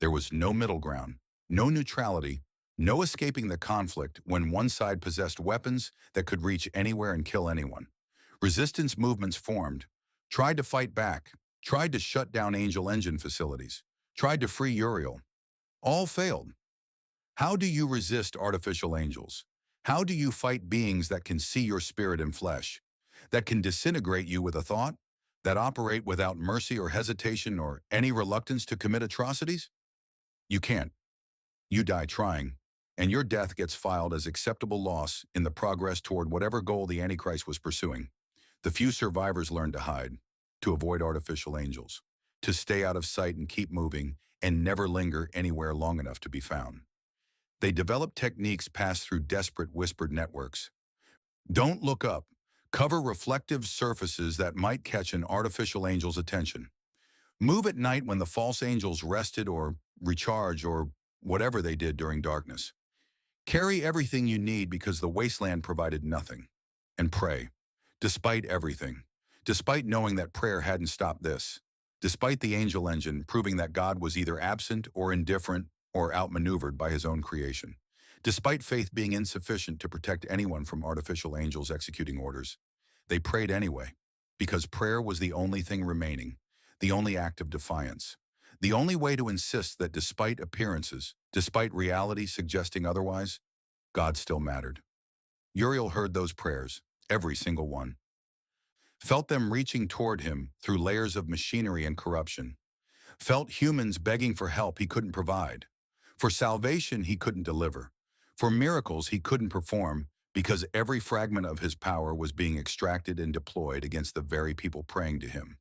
There was no middle ground, no neutrality, no escaping the conflict when one side possessed weapons that could reach anywhere and kill anyone. Resistance movements formed, tried to fight back, tried to shut down angel engine facilities, tried to free Uriel. All failed. How do you resist artificial angels? How do you fight beings that can see your spirit and flesh, that can disintegrate you with a thought, that operate without mercy or hesitation or any reluctance to commit atrocities? You can't. You die trying, and your death gets filed as acceptable loss in the progress toward whatever goal the Antichrist was pursuing. The few survivors learned to hide, to avoid artificial angels, to stay out of sight and keep moving and never linger anywhere long enough to be found. They developed techniques passed through desperate whispered networks. Don't look up. Cover reflective surfaces that might catch an artificial angel's attention. Move at night when the false angels rested or recharge or whatever they did during darkness. Carry everything you need because the wasteland provided nothing. And pray, despite everything, despite knowing that prayer hadn't stopped this, despite the angel engine proving that God was either absent or indifferent or outmaneuvered by his own creation, despite faith being insufficient to protect anyone from artificial angels executing orders. They prayed anyway, because prayer was the only thing remaining, the only act of defiance, the only way to insist that despite appearances, despite reality suggesting otherwise, God still mattered. Uriel heard those prayers, every single one. Felt them reaching toward him through layers of machinery and corruption. Felt humans begging for help he couldn't provide, for salvation he couldn't deliver, for miracles he couldn't perform because every fragment of his power was being extracted and deployed against the very people praying to him.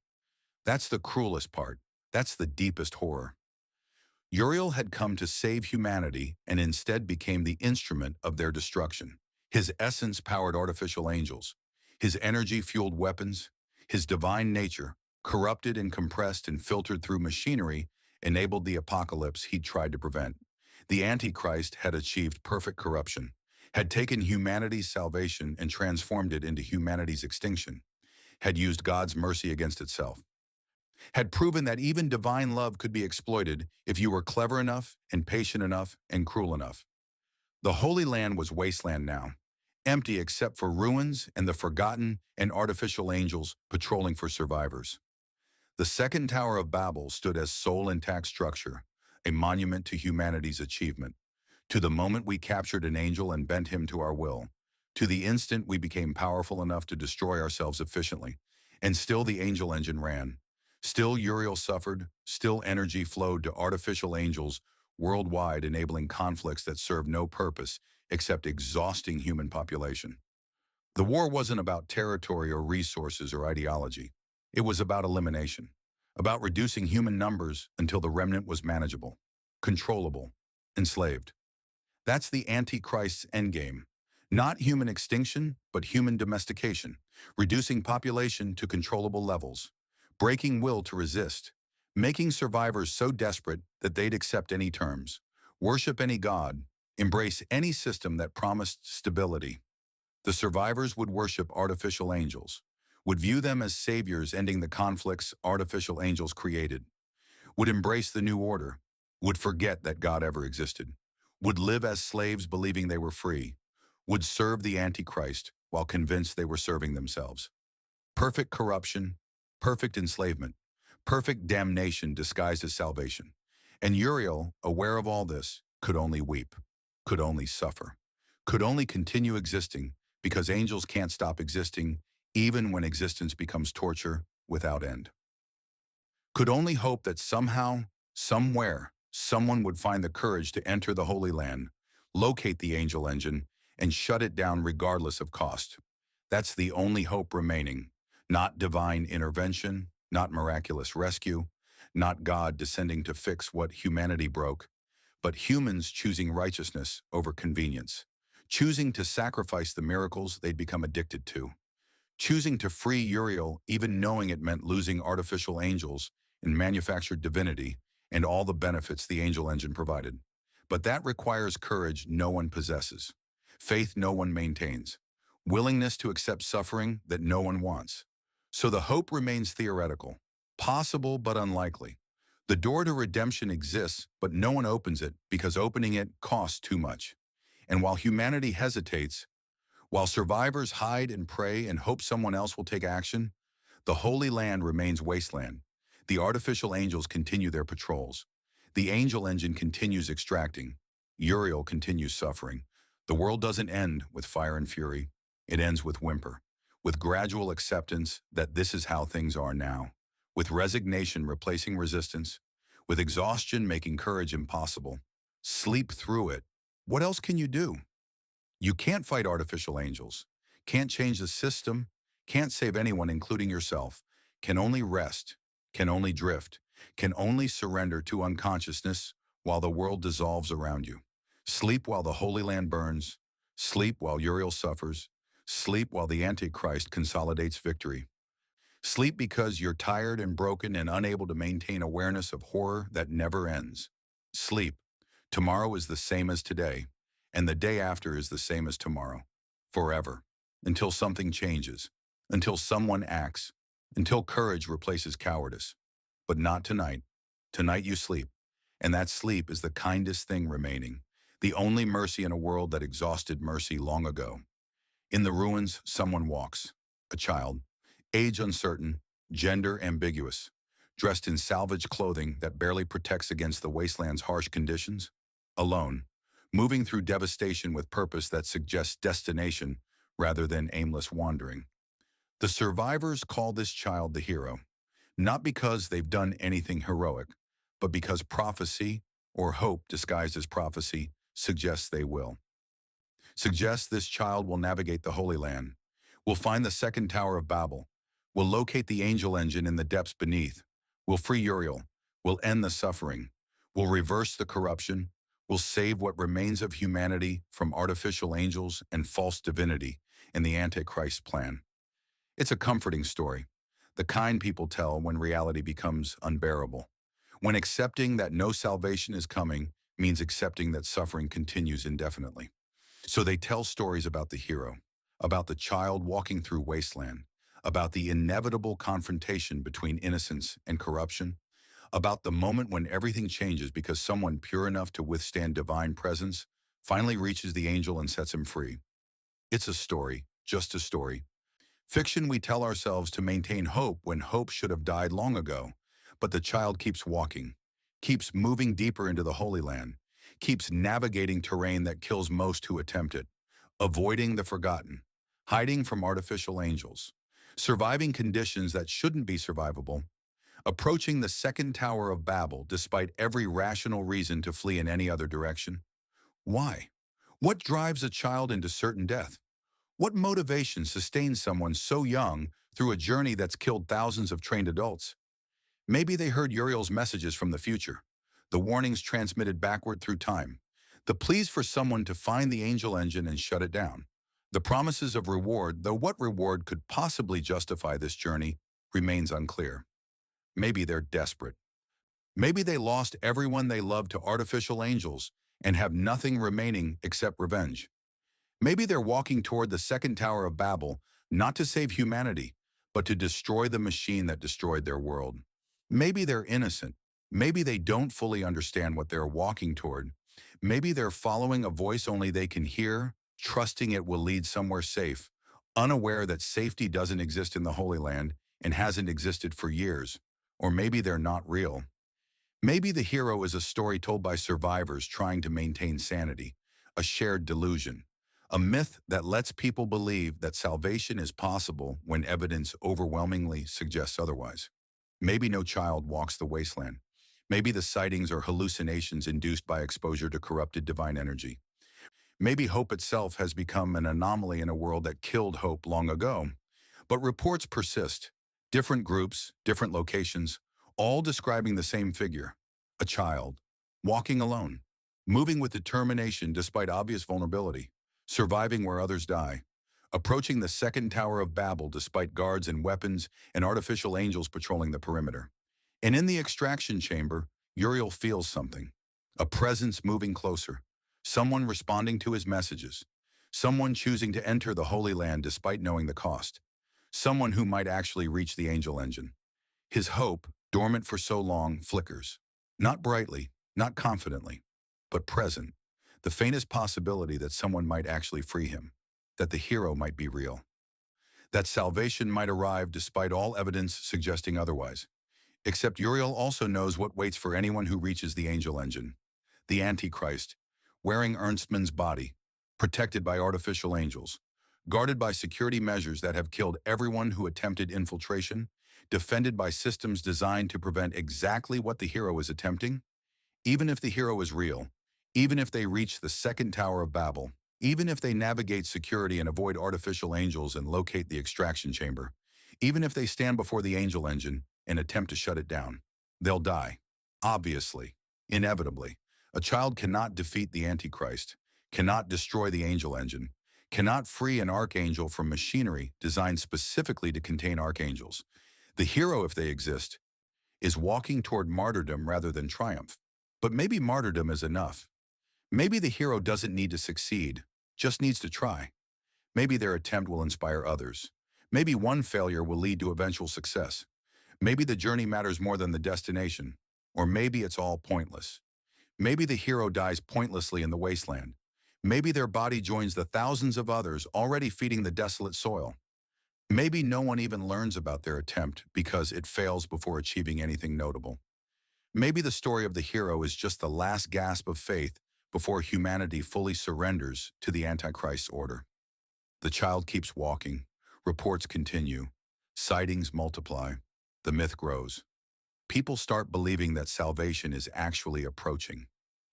That's the cruelest part. That's the deepest horror. Uriel had come to save humanity and instead became the instrument of their destruction. His essence powered artificial angels. His energy fueled weapons. His divine nature, corrupted and compressed and filtered through machinery, enabled the apocalypse he'd tried to prevent. The Antichrist had achieved perfect corruption, had taken humanity's salvation and transformed it into humanity's extinction, had used God's mercy against itself, had proven that even divine love could be exploited if you were clever enough and patient enough and cruel enough. The Holy Land was wasteland now, empty except for ruins and the forgotten and artificial angels patrolling for survivors. The second Tower of Babel stood as sole intact structure, a monument to humanity's achievement, to the moment we captured an angel and bent him to our will, to the instant we became powerful enough to destroy ourselves efficiently, and still the angel engine ran. Still Uriel suffered, still energy flowed to artificial angels worldwide, enabling conflicts that served no purpose except exhausting human population. The war wasn't about territory or resources or ideology. It was about elimination. about reducing human numbers until the remnant was manageable, controllable, enslaved. That's the Antichrist's endgame. Not human extinction, but human domestication, reducing population to controllable levels, breaking will to resist, making survivors so desperate that they'd accept any terms, worship any god, embrace any system that promised stability. The survivors would worship artificial angels, would view them as saviors ending the conflicts artificial angels created, would embrace the new order, would forget that God ever existed, would live as slaves believing they were free, would serve the Antichrist while convinced they were serving themselves. Perfect corruption, perfect enslavement, perfect damnation disguised as salvation. And Uriel, aware of all this, could only weep, could only suffer, could only continue existing because angels can't stop existing even when existence becomes torture without end. Could only hope that somehow, somewhere, someone would find the courage to enter the Holy Land, locate the angel engine, and shut it down regardless of cost. That's the only hope remaining. Not divine intervention, not miraculous rescue, not God descending to fix what humanity broke, but humans choosing righteousness over convenience, choosing to sacrifice the miracles they'd become addicted to, choosing to free Uriel even knowing it meant losing artificial angels and manufactured divinity and all the benefits the angel engine provided. But that requires courage no one possesses, faith no one maintains, willingness to accept suffering that no one wants. So the hope remains theoretical, possible but unlikely. The door to redemption exists, but no one opens it because opening it costs too much. And while humanity hesitates, while survivors hide and pray and hope someone else will take action, the Holy Land remains wasteland. The artificial angels continue their patrols. The angel engine continues extracting. Uriel continues suffering. The world doesn't end with fire and fury. It ends with whimper, with gradual acceptance that this is how things are now, with resignation replacing resistance, with exhaustion making courage impossible. Sleep through it. What else can you do? You can't fight artificial angels, can't change the system, can't save anyone, including yourself, can only rest, can only drift, can only surrender to unconsciousness while the world dissolves around you. Sleep while the Holy Land burns, sleep while Uriel suffers, sleep while the Antichrist consolidates victory. Sleep because you're tired and broken and unable to maintain awareness of horror that never ends. Sleep. Tomorrow is the same as today, and the day after is the same as tomorrow. Forever. Until something changes. Until someone acts. Until courage replaces cowardice. But not tonight. Tonight you sleep. And that sleep is the kindest thing remaining. The only mercy in a world that exhausted mercy long ago. In the ruins, someone walks. A child. Age uncertain, gender ambiguous, dressed in salvaged clothing that barely protects against the wasteland's harsh conditions, alone, moving through devastation with purpose that suggests destination rather than aimless wandering. The survivors call this child the hero, not because they've done anything heroic, but because prophecy, or hope disguised as prophecy, suggests they will. Suggests this child will navigate the Holy Land, will find the second Tower of Babel, will locate the angel engine in the depths beneath, will free Uriel, will end the suffering, will reverse the corruption, will save what remains of humanity from artificial angels and false divinity in the Antichrist plan. It's a comforting story, the kind people tell when reality becomes unbearable, when accepting that no salvation is coming means accepting that suffering continues indefinitely. So they tell stories about the hero, about the child walking through wasteland, about the inevitable confrontation between innocence and corruption, about the moment when everything changes because someone pure enough to withstand divine presence finally reaches the angel and sets him free. It's a story, just a story. Fiction we tell ourselves to maintain hope when hope should have died long ago. But the child keeps walking, keeps moving deeper into the Holy Land, keeps navigating terrain that kills most who attempt it, avoiding the forgotten, hiding from artificial angels, surviving conditions that shouldn't be survivable, approaching the second Tower of Babel despite every rational reason to flee in any other direction. Why? What drives a child into certain death? What motivation sustains someone so young through a journey that's killed thousands of trained adults? Maybe they heard Uriel's messages from the future, the warnings transmitted backward through time, the pleas for someone to find the angel engine and shut it down, the promises of reward, though what reward could possibly justify this journey remains unclear. Maybe they're desperate. Maybe they lost everyone they loved to artificial angels and have nothing remaining except revenge. Maybe they're walking toward the second Tower of Babel, not to save humanity, but to destroy the machine that destroyed their world. Maybe they're innocent. Maybe they don't fully understand what they're walking toward. Maybe they're following a voice only they can hear, trusting it will lead somewhere safe, unaware that safety doesn't exist in the Holy Land and hasn't existed for years. Or maybe they're not real. Maybe the hero is a story told by survivors trying to maintain sanity, a shared delusion, a myth that lets people believe that salvation is possible when evidence overwhelmingly suggests otherwise. Maybe no child walks the wasteland. Maybe the sightings are hallucinations induced by exposure to corrupted divine energy. Maybe hope itself has become an anomaly in a world that killed hope long ago. But reports persist. Different groups, different locations, all describing the same figure. A child, walking alone, moving with determination despite obvious vulnerability, surviving where others die, approaching the second Tower of Babel despite guards and weapons and artificial angels patrolling the perimeter. And in the extraction chamber, Uriel feels something. A presence moving closer. Someone responding to his messages. Someone choosing to enter the Holy Land despite knowing the cost. Someone who might actually reach the angel engine. His hope, dormant for so long, flickers. Not brightly, not confidently, but present. The faintest possibility that someone might actually free him. That the hero might be real. That salvation might arrive despite all evidence suggesting otherwise. Except Uriel also knows what waits for anyone who reaches the angel engine. The Antichrist, wearing Ernstmann's body, protected by artificial angels, guarded by security measures that have killed everyone who attempted infiltration, defended by systems designed to prevent exactly what the hero is attempting. Even if the hero is real, even if they reach the second Tower of Babel, even if they navigate security and avoid artificial angels and locate the extraction chamber, even if they stand before the angel engine and attempt to shut it down, they'll die. Obviously, inevitably. A child cannot defeat the Antichrist, cannot destroy the angel engine, cannot free an archangel from machinery designed specifically to contain archangels. The hero, if they exist, is walking toward martyrdom rather than triumph. But maybe martyrdom is enough. Maybe the hero doesn't need to succeed, just needs to try. Maybe their attempt will inspire others. Maybe one failure will lead to eventual success. Maybe the journey matters more than the destination. Or maybe it's all pointless. Maybe the hero dies pointlessly in the wasteland. Maybe their body joins the thousands of others already feeding the desolate soil. Maybe no one even learns about their attempt because it fails before achieving anything notable. Maybe the story of the hero is just the last gasp of faith before humanity fully surrenders to the Antichrist's order. The child keeps walking. Reports continue. Sightings multiply. The myth grows. People start believing that salvation is actually approaching,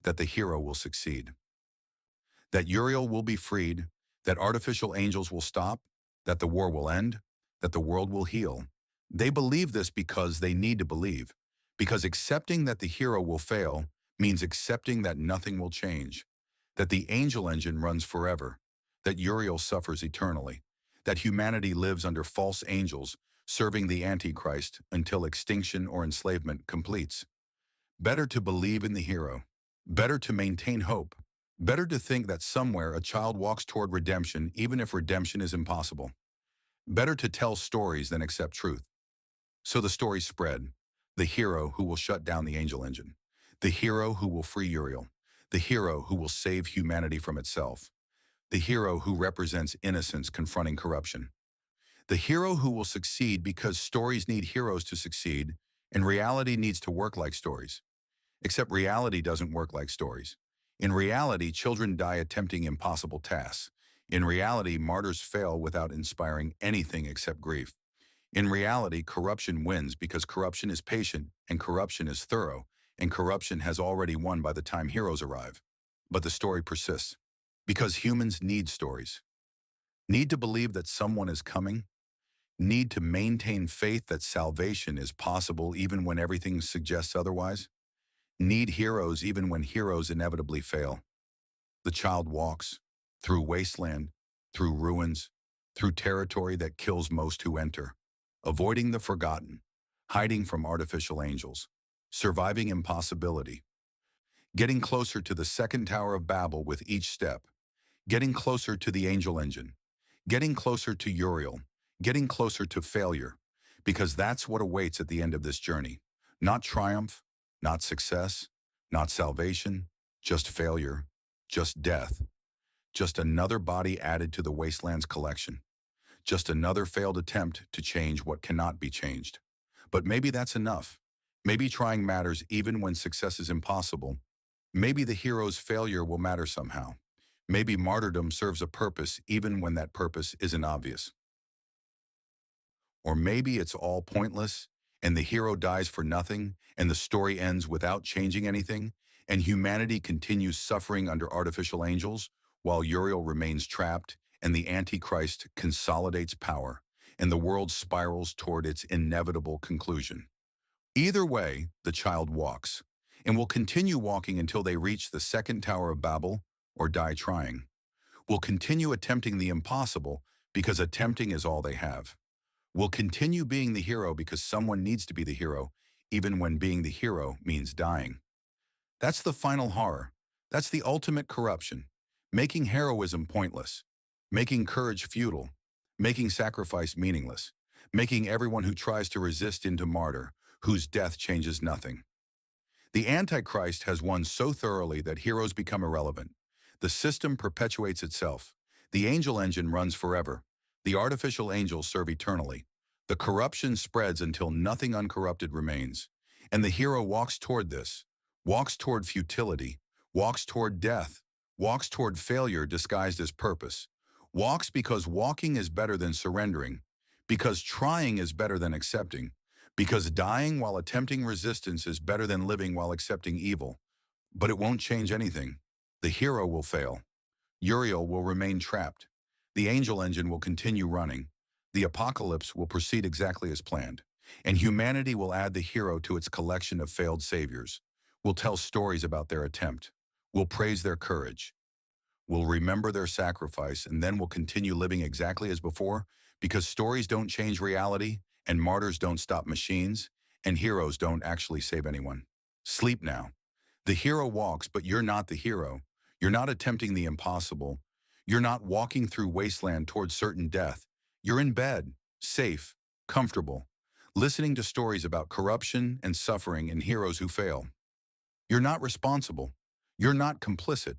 that the hero will succeed, that Uriel will be freed, that artificial angels will stop, that the war will end, that the world will heal. They believe this because they need to believe, because accepting that the hero will fail means accepting that nothing will change, that the angel engine runs forever, that Uriel suffers eternally, that humanity lives under false angels serving the Antichrist until extinction or enslavement completes. Better to believe in the hero. Better to maintain hope. Better to think that somewhere a child walks toward redemption even if redemption is impossible. Better to tell stories than accept truth. So the stories spread. The hero who will shut down the angel engine. The hero who will free Uriel. The hero who will save humanity from itself. The hero who represents innocence confronting corruption. The hero who will succeed because stories need heroes to succeed, and reality needs to work like stories. Except reality doesn't work like stories. In reality, children die attempting impossible tasks. In reality, martyrs fail without inspiring anything except grief. In reality, corruption wins because corruption is patient, and corruption is thorough, and corruption has already won by the time heroes arrive. But the story persists. Because humans need stories. Need to believe that someone is coming. Need to maintain faith that salvation is possible even when everything suggests otherwise? Need heroes even when heroes inevitably fail? The child walks through wasteland, through ruins, through territory that kills most who enter, avoiding the forgotten, hiding from artificial angels, surviving impossibility, getting closer to the second Tower of Babel with each step, getting closer to the angel engine, getting closer to Uriel, getting closer to failure, because that's what awaits at the end of this journey. Not triumph, not success, not salvation, just failure, just death, just another body added to the wasteland's collection, just another failed attempt to change what cannot be changed. But maybe that's enough. Maybe trying matters even when success is impossible. Maybe the hero's failure will matter somehow. Maybe martyrdom serves a purpose even when that purpose isn't obvious. Or maybe it's all pointless, and the hero dies for nothing, and the story ends without changing anything, and humanity continues suffering under artificial angels, while Uriel remains trapped, and the Antichrist consolidates power, and the world spirals toward its inevitable conclusion. Either way, the child walks, and will continue walking until they reach the second Tower of Babel or die trying. Will continue attempting the impossible because attempting is all they have. Will continue being the hero because someone needs to be the hero, even when being the hero means dying. That's the final horror. That's the ultimate corruption. Making heroism pointless. Making courage futile. Making sacrifice meaningless. Making everyone who tries to resist into martyr, whose death changes nothing. The Antichrist has won so thoroughly that heroes become irrelevant. The system perpetuates itself. The angel engine runs forever. The artificial angels serve eternally. The corruption spreads until nothing uncorrupted remains. And the hero walks toward this, walks toward futility, walks toward death, walks toward failure disguised as purpose, walks because walking is better than surrendering, because trying is better than accepting, because dying while attempting resistance is better than living while accepting evil. But it won't change anything. The hero will fail. Uriel will remain trapped. The angel engine will continue running. The apocalypse will proceed exactly as planned. And humanity will add the hero to its collection of failed saviors. Will tell stories about their attempt. Will praise their courage. Will remember their sacrifice, and then will continue living exactly as before, because stories don't change reality, and martyrs don't stop machines, and heroes don't actually save anyone. Sleep now. The hero walks, but you're not the hero. You're not attempting the impossible. You're not walking through wasteland towards certain death. You're in bed, safe, comfortable, listening to stories about corruption and suffering and heroes who fail. You're not responsible. You're not complicit.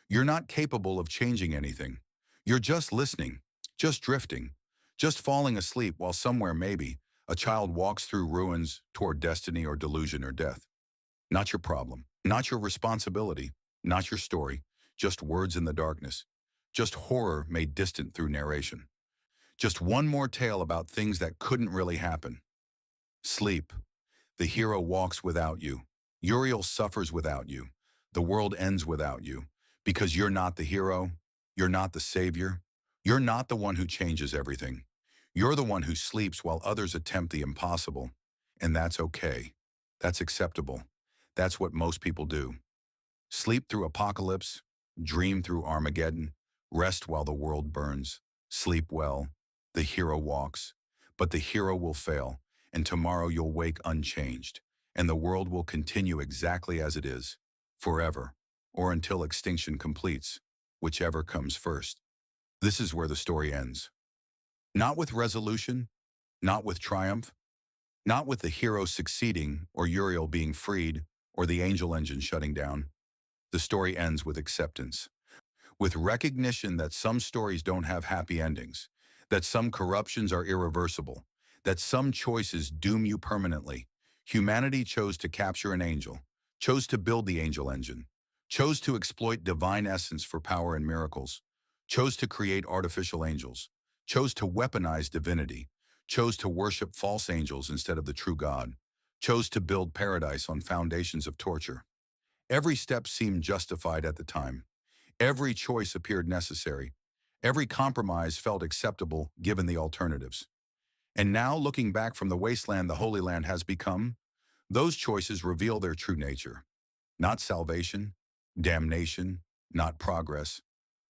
You're not capable of changing anything. You're just listening, just drifting, just falling asleep while somewhere maybe a child walks through ruins toward destiny or delusion or death. Not your problem, not your responsibility, not your story, just words in the darkness, just horror made distant through narration. Just one more tale about things that couldn't really happen. Sleep. The hero walks without you. Uriel suffers without you. The world ends without you. Because you're not the hero. You're not the savior. You're not the one who changes everything. You're the one who sleeps while others attempt the impossible. And that's okay. That's acceptable. That's what most people do. Sleep through apocalypse, dream through Armageddon, rest while the world burns. Sleep well. The hero walks. But the hero will fail, and tomorrow you'll wake unchanged, and the world will continue exactly as it is, forever, or until extinction completes, whichever comes first. This is where the story ends. Not with resolution, not with triumph, not with the hero succeeding or Uriel being freed or the angel engine shutting down. The story ends with acceptance, with recognition that some stories don't have happy endings, that some corruptions are irreversible, that some choices doom you permanently. Humanity chose to capture an angel, chose to build the angel engine, chose to exploit divine essence for power and miracles, chose to create artificial angels, chose to weaponize divinity, chose to worship false angels instead of the true God, chose to build paradise on foundations of torture. Every step seemed justified at the time. Every choice appeared necessary. Every compromise felt acceptable given the alternatives. And now, looking back from the wasteland the Holy Land has become, those choices reveal their true nature. Not salvation, damnation, not progress,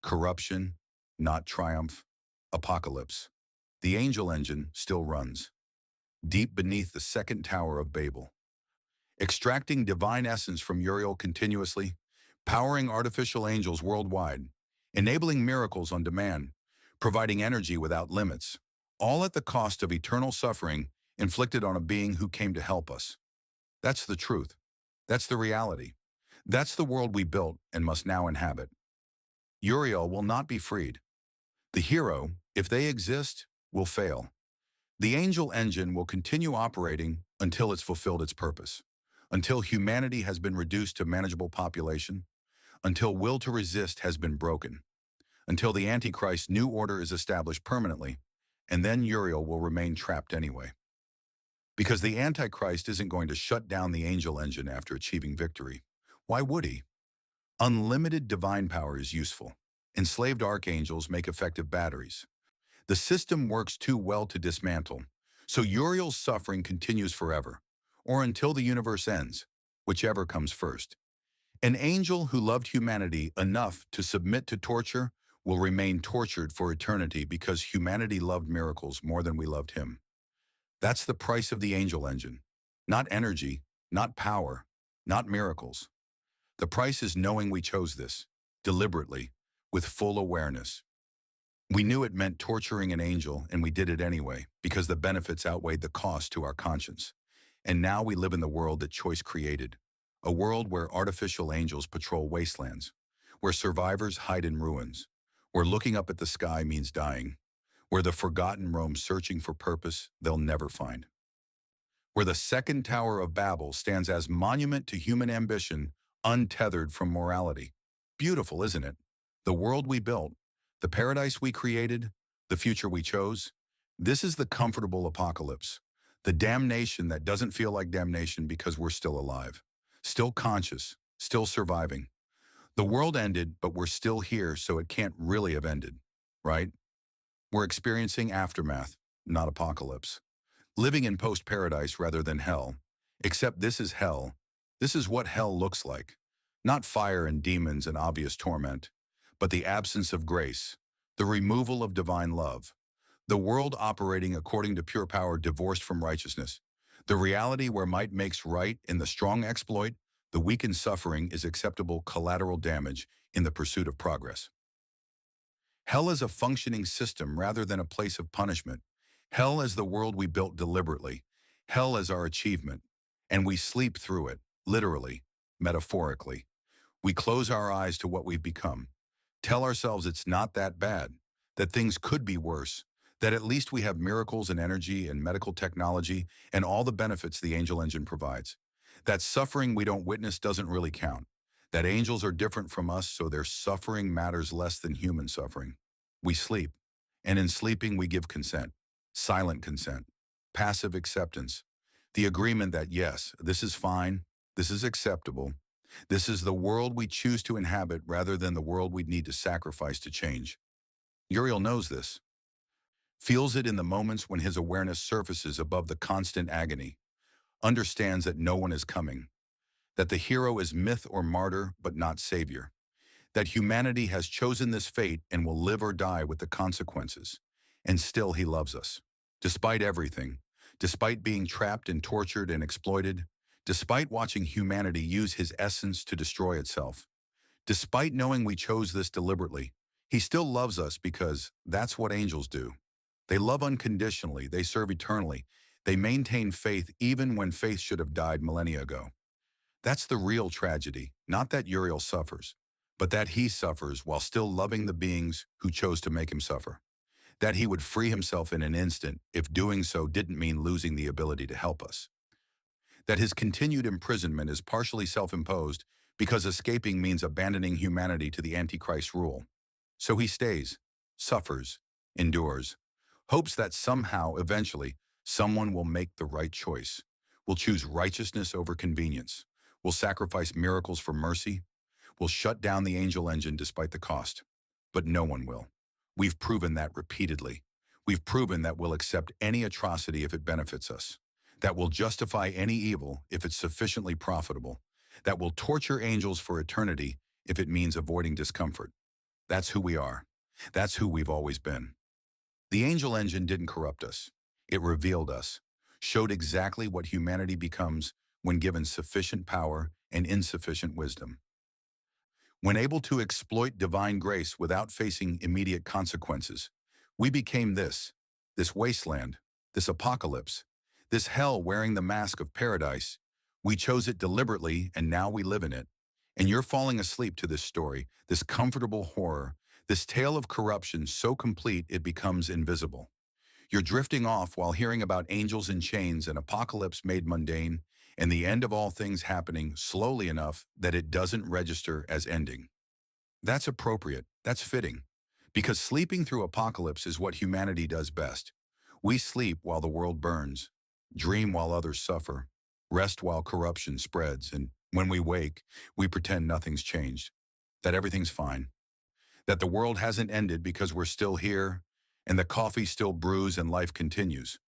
corruption, not triumph, apocalypse. The angel engine still runs, deep beneath the second tower of Babel, extracting divine essence from Uriel continuously, powering artificial angels worldwide, enabling miracles on demand, providing energy without limits, all at the cost of eternal suffering inflicted on a being who came to help us. That's the truth. That's the reality. That's the world we built and must now inhabit. Uriel will not be freed. The hero, if they exist, will fail. The angel engine will continue operating until it's fulfilled its purpose, until humanity has been reduced to manageable population, until will to resist has been broken, until the Antichrist's new order is established permanently, and then Uriel will remain trapped anyway. Because the Antichrist isn't going to shut down the angel engine after achieving victory. Why would he? Unlimited divine power is useful. Enslaved archangels make effective batteries. The system works too well to dismantle, so Uriel's suffering continues forever, or until the universe ends, whichever comes first. An angel who loved humanity enough to submit to torture will remain tortured for eternity because humanity loved miracles more than we loved him. That's the price of the angel engine. Not energy, not power, not miracles. The price is knowing we chose this, deliberately, with full awareness. We knew it meant torturing an angel, and we did it anyway, because the benefits outweighed the cost to our conscience. And now we live in the world that choice created, a world where artificial angels patrol wastelands, where survivors hide in ruins, where looking up at the sky means dying, where the forgotten roam searching for purpose they'll never find, where the second Tower of Babel stands as monument to human ambition, untethered from morality. Beautiful, isn't it? The world we built, the paradise we created, the future we chose. This is the comfortable apocalypse, the damnation that doesn't feel like damnation because we're still alive, still conscious, still surviving. The world ended, but we're still here, so it can't really have ended, right? We're experiencing aftermath, not apocalypse. Living in post-paradise rather than hell. Except this is hell. This is what hell looks like. Not fire and demons and obvious torment, but the absence of grace, the removal of divine love, the world operating according to pure power divorced from righteousness, the reality where might makes right in the strong exploit, the weak in suffering is acceptable collateral damage in the pursuit of progress. Hell is a functioning system rather than a place of punishment. Hell as the world we built deliberately. Hell as our achievement. And we sleep through it, literally, metaphorically. We close our eyes to what we've become. Tell ourselves it's not that bad, that things could be worse, that at least we have miracles and energy and medical technology and all the benefits the angel engine provides. That suffering we don't witness doesn't really count. That angels are different from us, so their suffering matters less than human suffering. We sleep, and in sleeping we give consent, silent consent, passive acceptance, the agreement that yes, this is fine, this is acceptable, this is the world we choose to inhabit rather than the world we'd need to sacrifice to change. Uriel knows this, feels it in the moments when his awareness surfaces above the constant agony, understands that no one is coming, that the hero is myth or martyr but not savior, that humanity has chosen this fate and will live or die with the consequences, and still he loves us. Despite everything, despite being trapped and tortured and exploited, despite watching humanity use his essence to destroy itself, despite knowing we chose this deliberately, he still loves us because that's what angels do. They love unconditionally, they serve eternally, they maintain faith even when faith should have died millennia ago. That's the real tragedy, not that Uriel suffers, but that he suffers while still loving the beings who chose to make him suffer. That he would free himself in an instant if doing so didn't mean losing the ability to help us. That his continued imprisonment is partially self-imposed because escaping means abandoning humanity to the Antichrist rule. So he stays, suffers, endures, hopes that somehow, eventually, someone will make the right choice, will choose righteousness over convenience, will sacrifice miracles for mercy, will shut down the angel engine despite the cost. But no one will. We've proven that repeatedly. We've proven that we'll accept any atrocity if it benefits us, that we'll justify any evil if it's sufficiently profitable, that we'll torture angels for eternity if it means avoiding discomfort. That's who we are. That's who we've always been. The angel engine didn't corrupt us. It revealed us, showed exactly what humanity becomes when given sufficient power and insufficient wisdom. When able to exploit divine grace without facing immediate consequences, we became this wasteland, this apocalypse, this hell wearing the mask of paradise. We chose it deliberately and now we live in it. And you're falling asleep to this story, this comfortable horror, this tale of corruption so complete it becomes invisible. You're drifting off while hearing about angels in chains and apocalypse made mundane, and the end of all things happening slowly enough that it doesn't register as ending. That's appropriate, that's fitting, because sleeping through apocalypse is what humanity does best. We sleep while the world burns, dream while others suffer, rest while corruption spreads, and when we wake, we pretend nothing's changed, that everything's fine, that the world hasn't ended because we're still here, and the coffee still brews and life continues.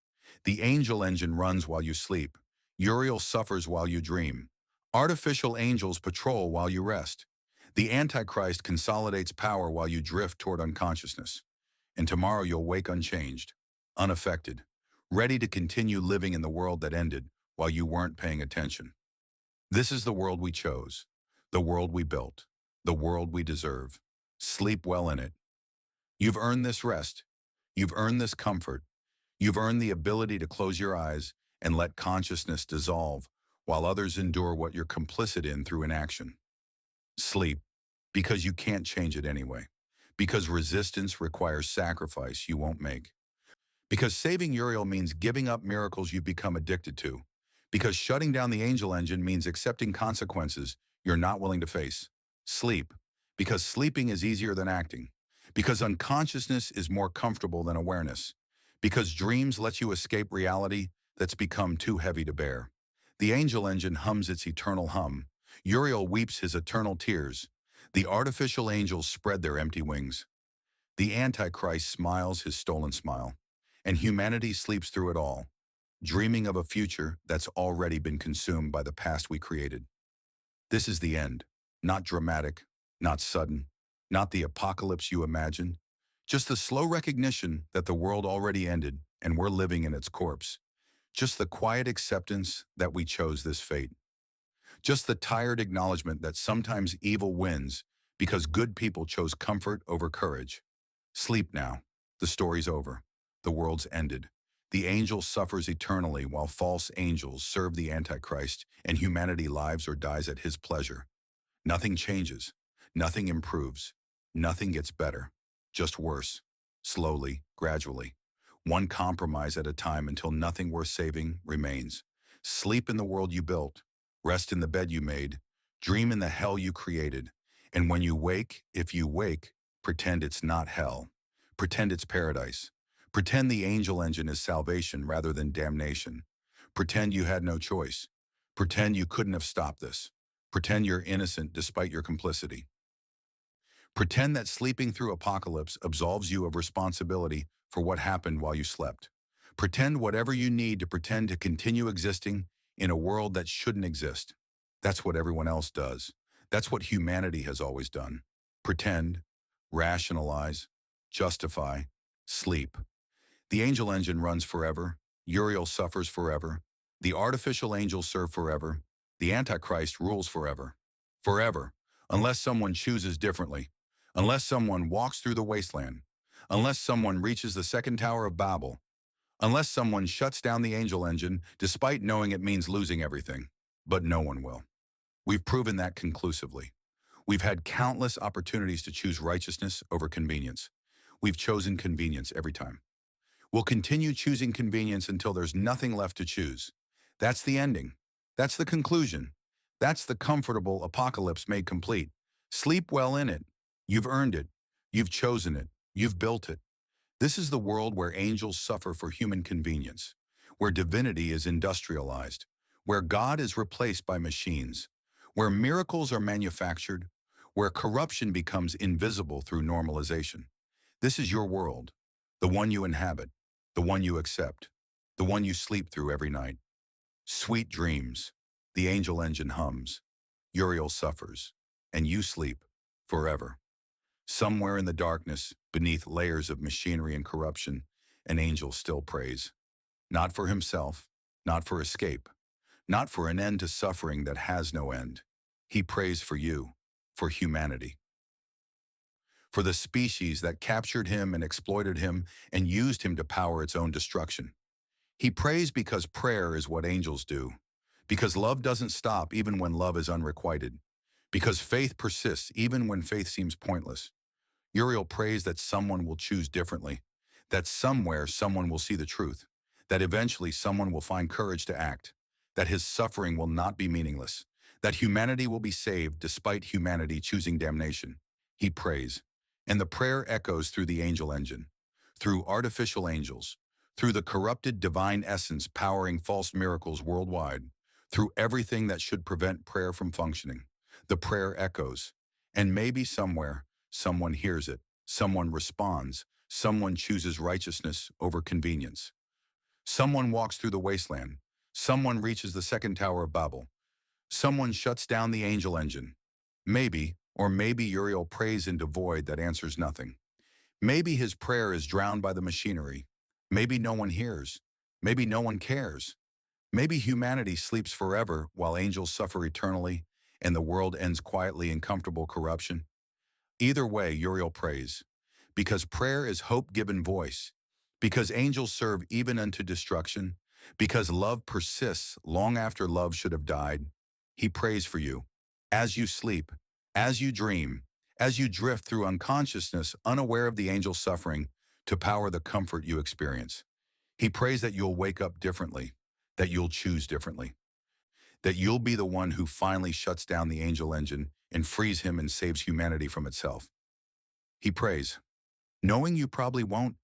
The angel engine runs while you sleep. Uriel suffers while you dream. Artificial angels patrol while you rest. The Antichrist consolidates power while you drift toward unconsciousness. And tomorrow you'll wake unchanged, unaffected, ready to continue living in the world that ended while you weren't paying attention. This is the world we chose, the world we built, the world we deserve. Sleep well in it. You've earned this rest. You've earned this comfort. You've earned the ability to close your eyes and let consciousness dissolve while others endure what you're complicit in through inaction. Sleep, because you can't change it anyway. Because resistance requires sacrifice you won't make. Because saving Uriel means giving up miracles you've become addicted to. Because shutting down the angel engine means accepting consequences you're not willing to face. Sleep, because sleeping is easier than acting. Because unconsciousness is more comfortable than awareness. Because dreams let you escape reality that's become too heavy to bear. The angel engine hums its eternal hum. Uriel weeps his eternal tears. The artificial angels spread their empty wings. The Antichrist smiles his stolen smile. And humanity sleeps through it all, dreaming of a future that's already been consumed by the past we created. This is the end. Not dramatic, not sudden, not the apocalypse you imagined, just the slow recognition that the world already ended and we're living in its corpse. Just the quiet acceptance that we chose this fate. Just the tired acknowledgement that sometimes evil wins because good people chose comfort over courage. Sleep now. The story's over. The world's ended. The angel suffers eternally while false angels serve the Antichrist and humanity lives or dies at his pleasure. Nothing changes. Nothing improves. Nothing gets better. Just worse. Slowly, gradually. One compromise at a time until nothing worth saving remains. Sleep in the world you built. Rest in the bed you made. Dream in the hell you created. And when you wake, if you wake, pretend it's not hell. Pretend it's paradise. Pretend the angel engine is salvation rather than damnation. Pretend you had no choice. Pretend you couldn't have stopped this. Pretend you're innocent despite your complicity. Pretend that sleeping through apocalypse absolves you of responsibility for what happened while you slept. Pretend whatever you need to pretend to continue existing in a world that shouldn't exist. That's what everyone else does. That's what humanity has always done. Pretend, rationalize, justify, sleep. The angel engine runs forever. Uriel suffers forever. The artificial angels serve forever. The Antichrist rules forever. Forever, unless someone chooses differently. Unless someone walks through the wasteland. Unless someone reaches the second tower of Babel. Unless someone shuts down the angel engine despite knowing it means losing everything. But no one will. We've proven that conclusively. We've had countless opportunities to choose righteousness over convenience. We've chosen convenience every time. We'll continue choosing convenience until there's nothing left to choose. That's the ending. That's the conclusion. That's the comfortable apocalypse made complete. Sleep well in it. You've earned it. You've chosen it. You've built it. This is the world where angels suffer for human convenience, where divinity is industrialized, where God is replaced by machines, where miracles are manufactured, where corruption becomes invisible through normalization. This is your world. the one you inhabit, the one you accept, the one you sleep through every night. Sweet dreams. The angel engine hums. Uriel suffers, and you sleep forever. Somewhere in the darkness, beneath layers of machinery and corruption, an angel still prays. Not for himself, not for escape, not for an end to suffering that has no end. He prays for you, for humanity, for the species that captured him and exploited him and used him to power its own destruction. He prays because prayer is what angels do, because love doesn't stop even when love is unrequited, because faith persists even when faith seems pointless. Uriel prays that someone will choose differently, that somewhere someone will see the truth, that eventually someone will find courage to act, that his suffering will not be meaningless, that humanity will be saved despite humanity choosing damnation. He prays, and the prayer echoes through the angel engine, through artificial angels, through the corrupted divine essence powering false miracles worldwide, through everything that should prevent prayer from functioning. The prayer echoes, and maybe somewhere, someone hears it, someone responds, someone chooses righteousness over convenience. Someone walks through the wasteland, someone reaches the second tower of Babel, someone shuts down the angel engine. Maybe, or maybe Uriel prays into void that answers nothing. Maybe his prayer is drowned by the machinery. Maybe no one hears. Maybe no one cares. Maybe humanity sleeps forever while angels suffer eternally and the world ends quietly in comfortable corruption. Either way, Uriel prays, because prayer is hope given voice, because angels serve even unto destruction, because love persists long after love should have died. He prays for you, as you sleep, as you dream, as you drift through unconsciousness, unaware of the angel's suffering, to power the comfort you experience. He prays that you'll wake up differently, that you'll choose differently, that you'll be the one who finally shuts down the angel engine and frees him and saves humanity from itself. He prays, knowing you probably won't,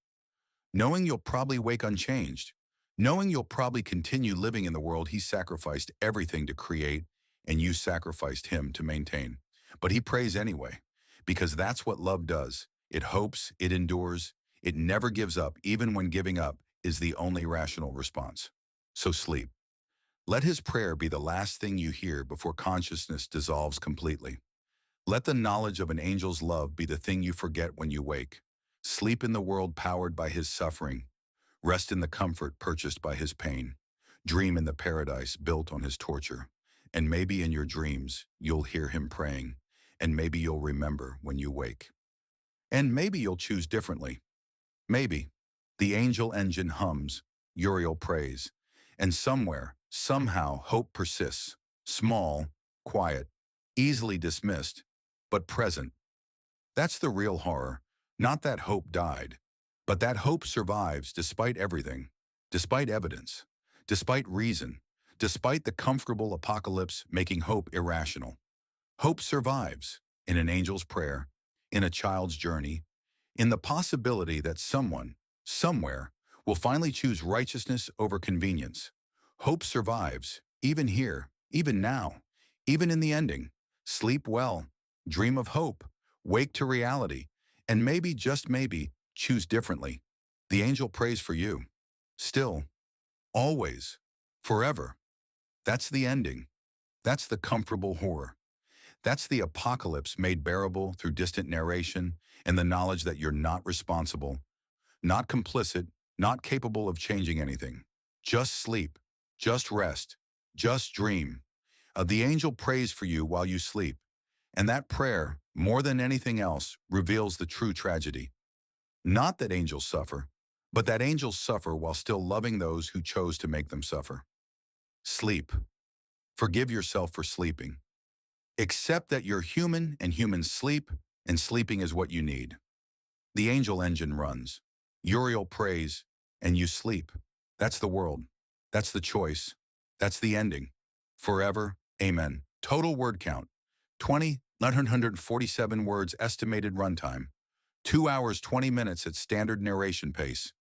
knowing you'll probably wake unchanged, knowing you'll probably continue living in the world he sacrificed everything to create and you sacrificed him to maintain. But he prays anyway, because that's what love does. It hopes, it endures, it never gives up, even when giving up is the only rational response. So sleep. Let his prayer be the last thing you hear before consciousness dissolves completely. Let the knowledge of an angel's love be the thing you forget when you wake. Sleep in the world powered by his suffering. Rest in the comfort purchased by his pain. Dream in the paradise built on his torture. And maybe in your dreams, you'll hear him praying. And maybe you'll remember when you wake. And maybe you'll choose differently. Maybe. The angel engine hums. Uriel prays. And somewhere, somehow, hope persists. Small, quiet, easily dismissed, but present. That's the real horror. Not that hope died, but that hope survives despite everything, despite evidence, despite reason, despite the comfortable apocalypse making hope irrational. Hope survives in an angel's prayer, in a child's journey, in the possibility that someone, somewhere, will finally choose righteousness over convenience. Hope survives, even here, even now, even in the ending. Sleep well, dream of hope, wake to reality, and maybe, just maybe, choose differently. The angel prays for you. Still, always, forever. That's the ending. That's the comfortable horror. That's the apocalypse made bearable through distant narration and the knowledge that you're not responsible, not complicit, not capable of changing anything. Just sleep, just rest, just dream. The angel prays for you while you sleep, and that prayer, more than anything else, reveals the true tragedy. Not that angels suffer, but that angels suffer while still loving those who chose to make them suffer. Sleep. Forgive yourself for sleeping. Accept that you're human and humans sleep, and sleeping is what you need. The angel engine runs. Uriel prays, and you sleep. That's the world. That's the choice. That's the ending. Forever, amen. Total word count, 20,947 words estimated runtime. 2 hours, 20 minutes at standard narration pace.